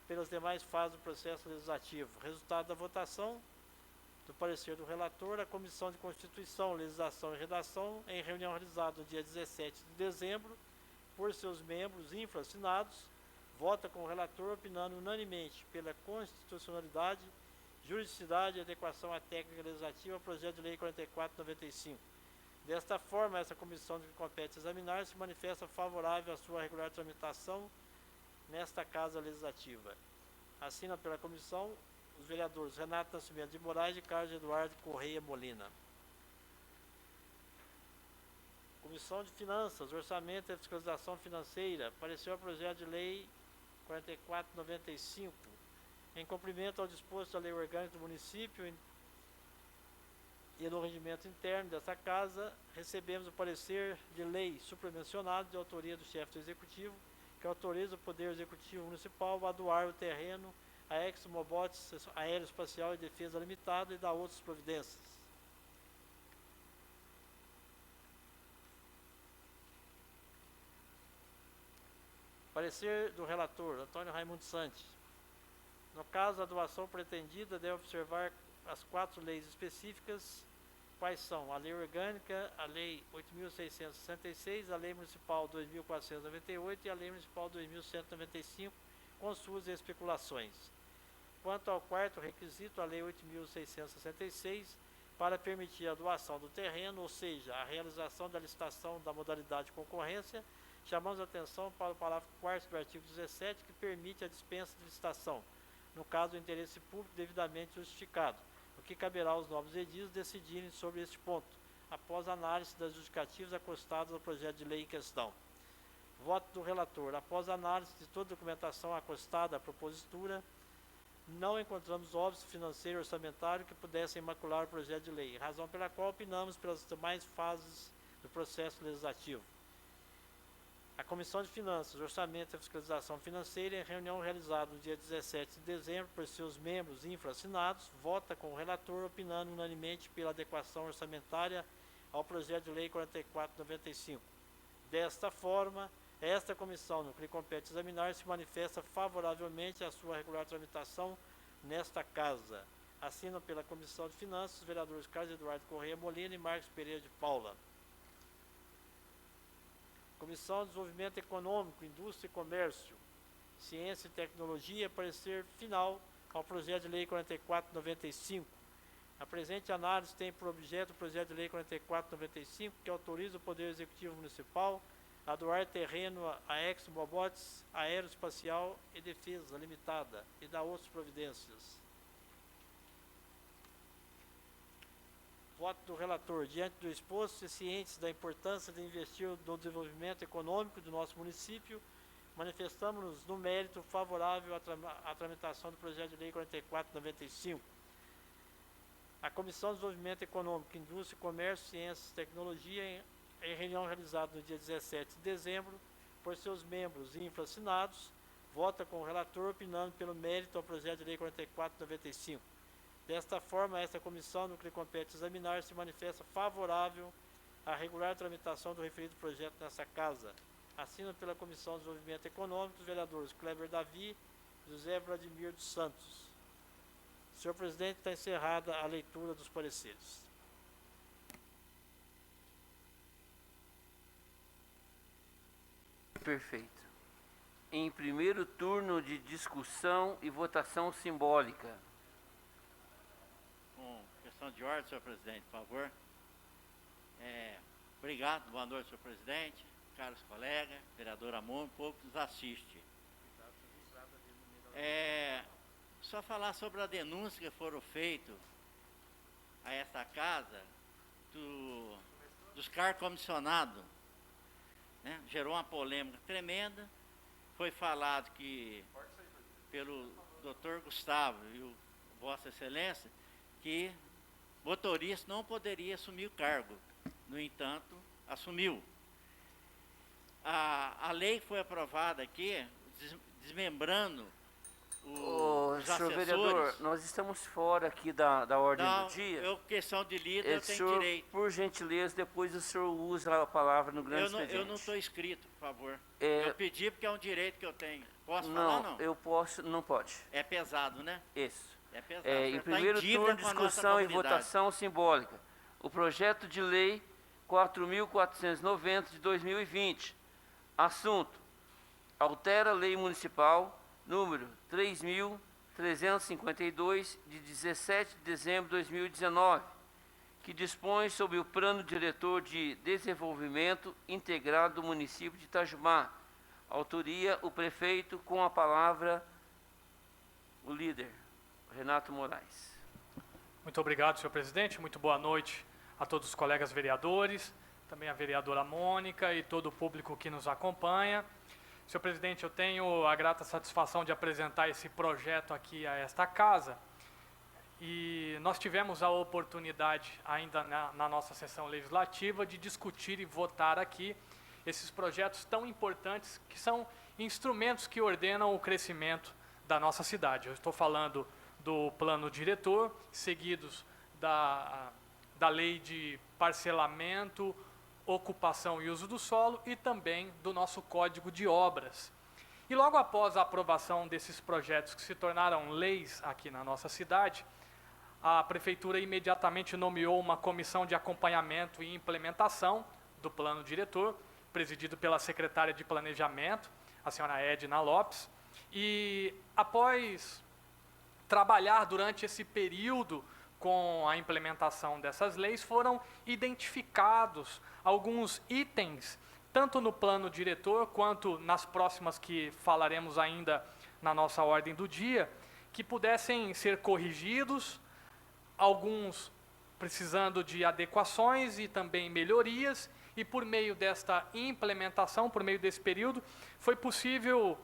pelas demais fases do processo legislativo. Resultado da votação do parecer do relator, a Comissão de Constituição, Legislação e Redação, em reunião realizada no dia 17 de dezembro, por seus membros infra-assinados, vota com o relator opinando unanimemente pela constitucionalidade, juridicidade e adequação à técnica legislativa ao projeto de lei 4495. Desta forma, essa comissão que compete examinar se manifesta favorável à sua regular tramitação nesta Casa Legislativa. Assina pela comissão os vereadores Renato Nascimento de Moraes e Carlos Eduardo Correia Molina. Comissão de Finanças, Orçamento e Fiscalização Financeira, pareceu ao projeto de lei 4495, em cumprimento ao disposto da lei orgânica do município e no regimento interno dessa casa, recebemos o parecer de lei supramencionado de autoria do chefe do Executivo, que autoriza o Poder Executivo Municipal a doar o terreno a ExxonMobil Aeroespacial e Defesa Limitada e dar outras providências. Parecer do relator, Antônio Raimundo Santos. No caso, a doação pretendida deve observar as 4 leis específicas, quais são a Lei Orgânica, a Lei 8.666, a Lei Municipal 2.498 e a Lei Municipal 2.195, com suas especulações. Quanto ao quarto requisito, a Lei 8.666, para permitir a doação do terreno, ou seja, a realização da licitação da modalidade de concorrência, chamamos a atenção para o parágrafo 4º do artigo 17, que permite a dispensa de licitação, no caso do interesse público devidamente justificado, o que caberá aos novos edis decidirem sobre este ponto, após análise das justificativas acostadas ao projeto de lei em questão. Voto do relator. Após análise de toda a documentação acostada à propositura, não encontramos óbice financeiro e orçamentário que pudessem macular o projeto de lei, razão pela qual opinamos pelas demais fases do processo legislativo. A Comissão de Finanças, Orçamento e Fiscalização Financeira, em reunião realizada no dia 17 de dezembro por seus membros infra-assinados, vota com o relator opinando unanimemente pela adequação orçamentária ao projeto de lei 4495. Desta forma, esta comissão, no que lhe compete examinar, se manifesta favoravelmente à sua regular tramitação nesta Casa. Assinam pela Comissão de Finanças os vereadores Carlos Eduardo Correia Molina e Marcos Pereira de Paula. Comissão de Desenvolvimento Econômico, Indústria e Comércio, Ciência e Tecnologia, parecer final ao projeto de lei 4495. A presente análise tem por objeto o projeto de lei 4495, que autoriza o Poder Executivo Municipal a doar terreno a ExxonMobil Aeroespacial e Defesa Limitada e dar outras providências. Voto do relator. Diante do exposto e cientes da importância de investir no desenvolvimento econômico do nosso município, manifestamos-nos no mérito favorável à tramitação do projeto de lei 4495. A Comissão de Desenvolvimento Econômico, Indústria, Comércio, Ciências e Tecnologia, em reunião realizada no dia 17 de dezembro, por seus membros infra-assinados, vota com o relator opinando pelo mérito ao projeto de lei 4495. Desta forma, esta comissão, no que lhe compete examinar, se manifesta favorável à regular tramitação do referido projeto nessa Casa. Assinam pela Comissão de Desenvolvimento Econômico os vereadores Kleber Davi e José Vladimir dos Santos. Senhor presidente, está encerrada a leitura dos pareceres. Perfeito. Em primeiro turno de discussão e votação simbólica. Com questão de ordem, senhor presidente, por favor. Obrigado, boa noite, senhor presidente, caros colegas, vereador Amon, povo que nos assiste. Só falar sobre a denúncia que foram feitas a esta casa dos cargos comissionados. Né? Gerou uma polêmica tremenda. Foi falado que, pelo doutor Gustavo e o Vossa Excelência, que motorista não poderia assumir o cargo. No entanto, assumiu. A lei foi aprovada aqui, desmembrando os senhor assessores. vereador, nós estamos fora aqui da ordem do dia. Questão de líder, eu tenho senhor, direito. por gentileza, depois o senhor usa a palavra no grande expediente. Eu não estou inscrito, por favor. Eu pedi porque é um direito que eu tenho. Posso não, falar, não? Eu posso, não pode. É pesado, né? Isso. É pesado. Em primeiro turno, discussão e votação simbólica. O projeto de lei 4.490 de 2020, Assunto: altera a Lei Municipal número 3.352, de 17 de dezembro de 2019, que dispõe sobre o Plano Diretor de Desenvolvimento Integrado do município de Itajubá. Autoria: o prefeito, com a palavra o líder, Renato Moraes. Muito obrigado, senhor presidente. Muito boa noite a todos os colegas vereadores, também a vereadora Mônica e todo o público que nos acompanha. Senhor presidente, eu tenho a grata satisfação de apresentar esse projeto aqui a esta casa. E nós tivemos a oportunidade, ainda na nossa sessão legislativa, de discutir e votar aqui esses projetos tão importantes, que são instrumentos que ordenam o crescimento da nossa cidade. Eu estou falando do plano diretor, seguidos da lei de parcelamento, ocupação e uso do solo e também do nosso Código de Obras. E logo após a aprovação desses projetos que se tornaram leis aqui na nossa cidade, a Prefeitura imediatamente nomeou uma comissão de acompanhamento e implementação do plano diretor, presidido pela secretária de Planejamento, a senhora Edna Lopes, e após trabalhar durante esse período com a implementação dessas leis, foram identificados alguns itens, tanto no plano diretor quanto nas próximas que falaremos ainda na nossa ordem do dia, que pudessem ser corrigidos, alguns precisando de adequações e também melhorias, e por meio desta implementação, por meio desse período, foi possível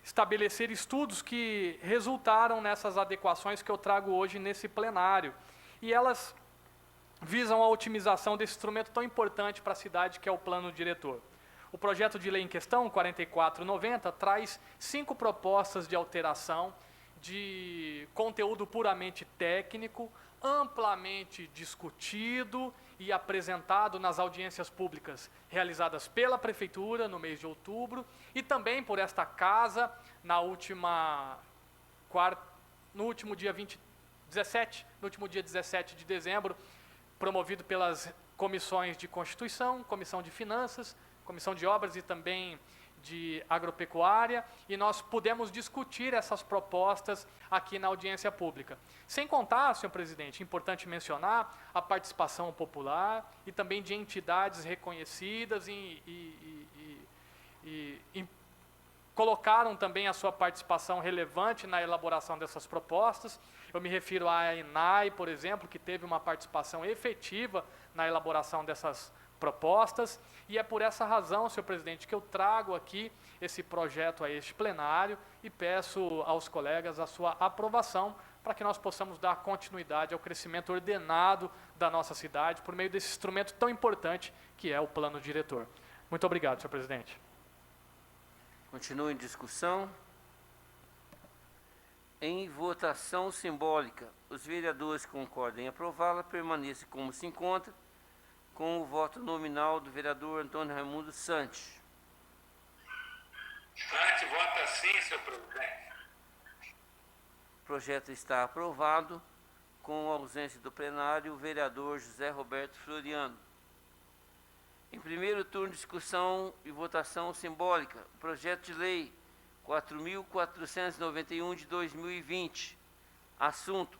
estabelecer estudos que resultaram nessas adequações que eu trago hoje nesse plenário. E elas visam a otimização desse instrumento tão importante para a cidade, que é o plano diretor. O projeto de lei em questão, 4490, traz 5 propostas de alteração de conteúdo puramente técnico, amplamente discutido e apresentado nas audiências públicas realizadas pela Prefeitura no mês de outubro e também por esta casa no último dia 17 de dezembro, promovido pelas comissões de Constituição, Comissão de Finanças, Comissão de Obras e também de Agropecuária, e nós pudemos discutir essas propostas aqui na audiência pública. Sem contar, senhor presidente, importante mencionar a participação popular e também de entidades reconhecidas e colocaram também a sua participação relevante na elaboração dessas propostas. Eu me refiro à ENAI, por exemplo, que teve uma participação efetiva na elaboração dessas propostas, e é por essa razão, senhor presidente, que eu trago aqui esse projeto a este plenário e peço aos colegas a sua aprovação para que nós possamos dar continuidade ao crescimento ordenado da nossa cidade por meio desse instrumento tão importante que é o plano diretor. Muito obrigado, senhor presidente. Continua em discussão. Em votação simbólica, os vereadores que concordem em aprová-la permanecem como se encontra, com o voto nominal do vereador Antônio Raimundo Santi. Santi vota sim, senhor presidente. O projeto está aprovado, com a ausência do plenário, o vereador José Roberto Floriano. Em primeiro turno de discussão e votação simbólica, o projeto de lei 4.491 de 2020. Assunto: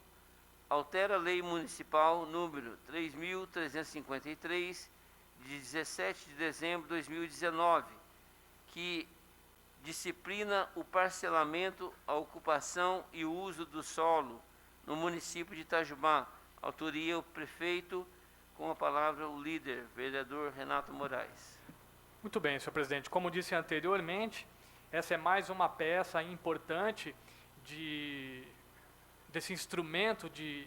altera a Lei Municipal número 3.353, de 17 de dezembro de 2019, que disciplina o parcelamento, a ocupação e o uso do solo no município de Itajubá. Autoria: o prefeito, com a palavra o líder, vereador Renato Moraes. Muito bem, senhor presidente. Como disse anteriormente, essa é mais uma peça importante desse instrumento de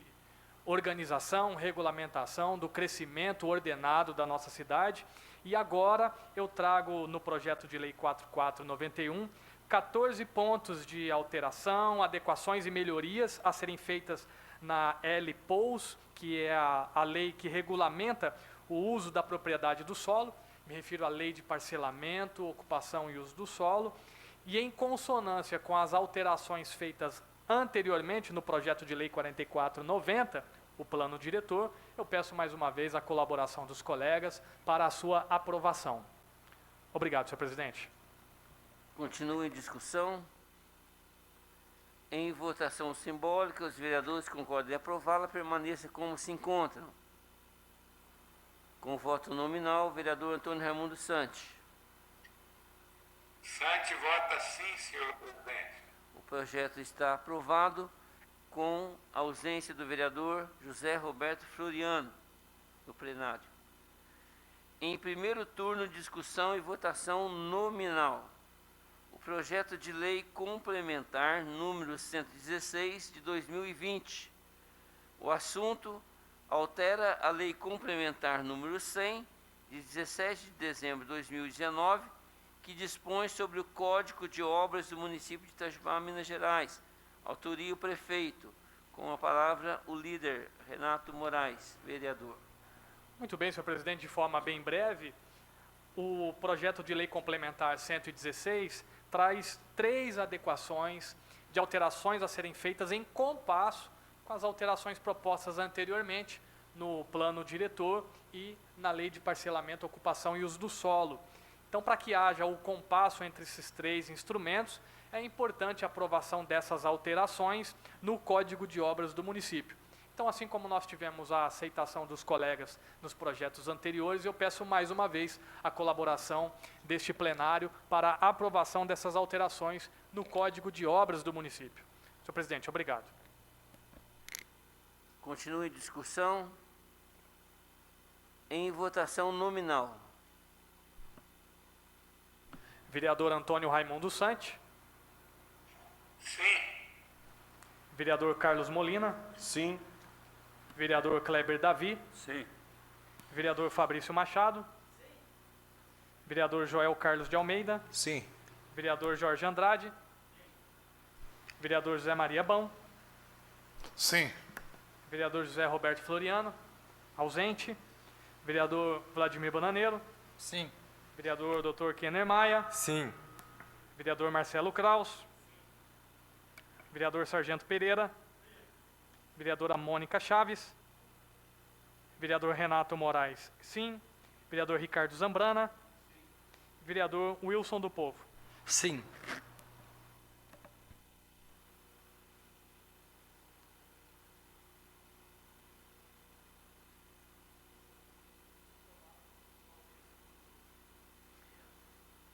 organização, regulamentação do crescimento ordenado da nossa cidade. E agora eu trago no projeto de lei 4491 14 pontos de alteração, adequações e melhorias a serem feitas na LPOUS, que é a lei que regulamenta o uso da propriedade do solo. Me refiro à lei de parcelamento, ocupação e uso do solo. E em consonância com as alterações feitas anteriormente no projeto de lei 4490, o plano diretor, eu peço mais uma vez a colaboração dos colegas para a sua aprovação. Obrigado, senhor presidente. Continua em discussão. Em votação simbólica, os vereadores que concordam em aprová-la permaneçam como se encontram. Com voto nominal, o vereador Antônio Raimundo Sante. Sante vota sim, senhor presidente. O projeto está aprovado com a ausência do vereador José Roberto Floriano, do plenário. Em primeiro turno, discussão e votação nominal. O projeto de lei complementar número 116 de 2020. O assunto altera a lei complementar número 100 de 17 de dezembro de 2019, que dispõe sobre o Código de Obras do município de Itajubá, Minas Gerais. Autoria o prefeito. Com a palavra o líder Renato Moraes, vereador. Muito bem, senhor presidente, de forma bem breve, o projeto de lei complementar 116 traz 3 adequações de alterações a serem feitas em compasso com as alterações propostas anteriormente no plano diretor e na lei de parcelamento, ocupação e uso do solo. Então, para que haja o compasso entre esses 3 instrumentos, é importante a aprovação dessas alterações no Código de Obras do município. Então, assim como nós tivemos a aceitação dos colegas nos projetos anteriores, eu peço mais uma vez a colaboração deste plenário para a aprovação dessas alterações no Código de Obras do município. Senhor presidente, obrigado. Continua em discussão. Em votação nominal. Vereador Antônio Raimundo Sante. Sim. Vereador Carlos Molina. Sim. Vereador Kleber Davi. Sim. Vereador Fabrício Machado. Sim. Vereador Joel Carlos de Almeida. Sim. Vereador Jorge Andrade. Vereador José Maria Bão. Sim. Vereador José Roberto Floriano. Ausente. Vereador Vladimir Bananeiro. Sim. Vereador Dr. Kenner Maia. Sim. Vereador Marcelo Kraus. Vereador Sargento Pereira. Vereadora Mônica Chaves. Vereador Renato Moraes, sim. Vereador Ricardo Zambrana. Vereador Wilson do Povo. Sim.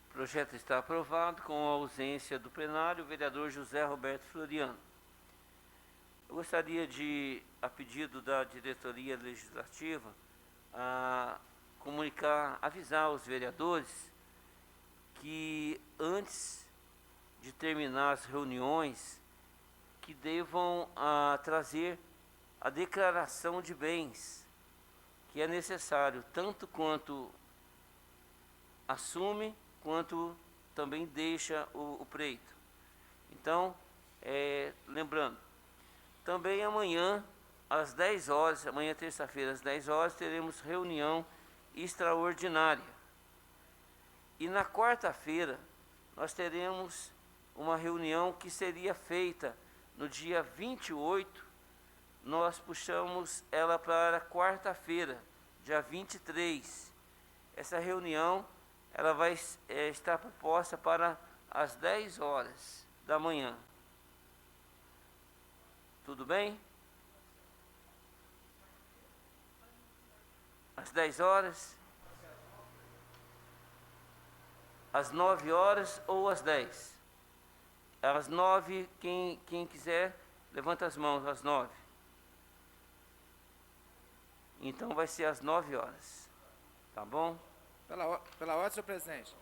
O projeto está aprovado com a ausência do plenário, o vereador José Roberto Floriano. Eu gostaria de, a pedido da diretoria legislativa, avisar aos vereadores que antes de terminar as reuniões, que devam trazer a declaração de bens, que é necessário, tanto quanto assume, quanto também deixa o pleito. Então, lembrando, também amanhã, às 10 horas, amanhã terça-feira, às 10 horas, teremos reunião extraordinária. E na quarta-feira, nós teremos uma reunião que seria feita no dia 28, nós puxamos ela para quarta-feira, dia 23. Essa reunião, ela vai estar proposta para as 10 horas da manhã. Tudo bem? Às 10 horas? Às 9 horas ou às 10? Às 9, quem quiser, levanta as mãos, às 9. Então vai ser às 9 horas. Tá bom? Pela ordem, senhor presidente.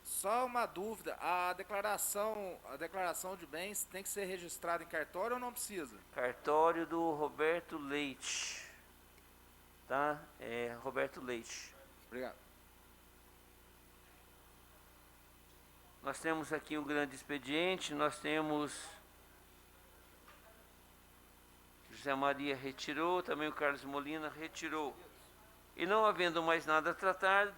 Só uma dúvida, a declaração de bens tem que ser registrada em cartório ou não precisa? Cartório do Roberto Leite. Tá? Roberto Leite. Obrigado. Nós temos aqui um grande expediente, nós temos José Maria retirou, também o Carlos Molina retirou. E não havendo mais nada a tratar,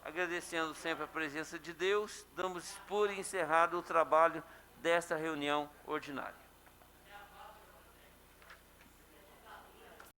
agradecendo sempre a presença de Deus, damos por encerrado o trabalho desta reunião ordinária.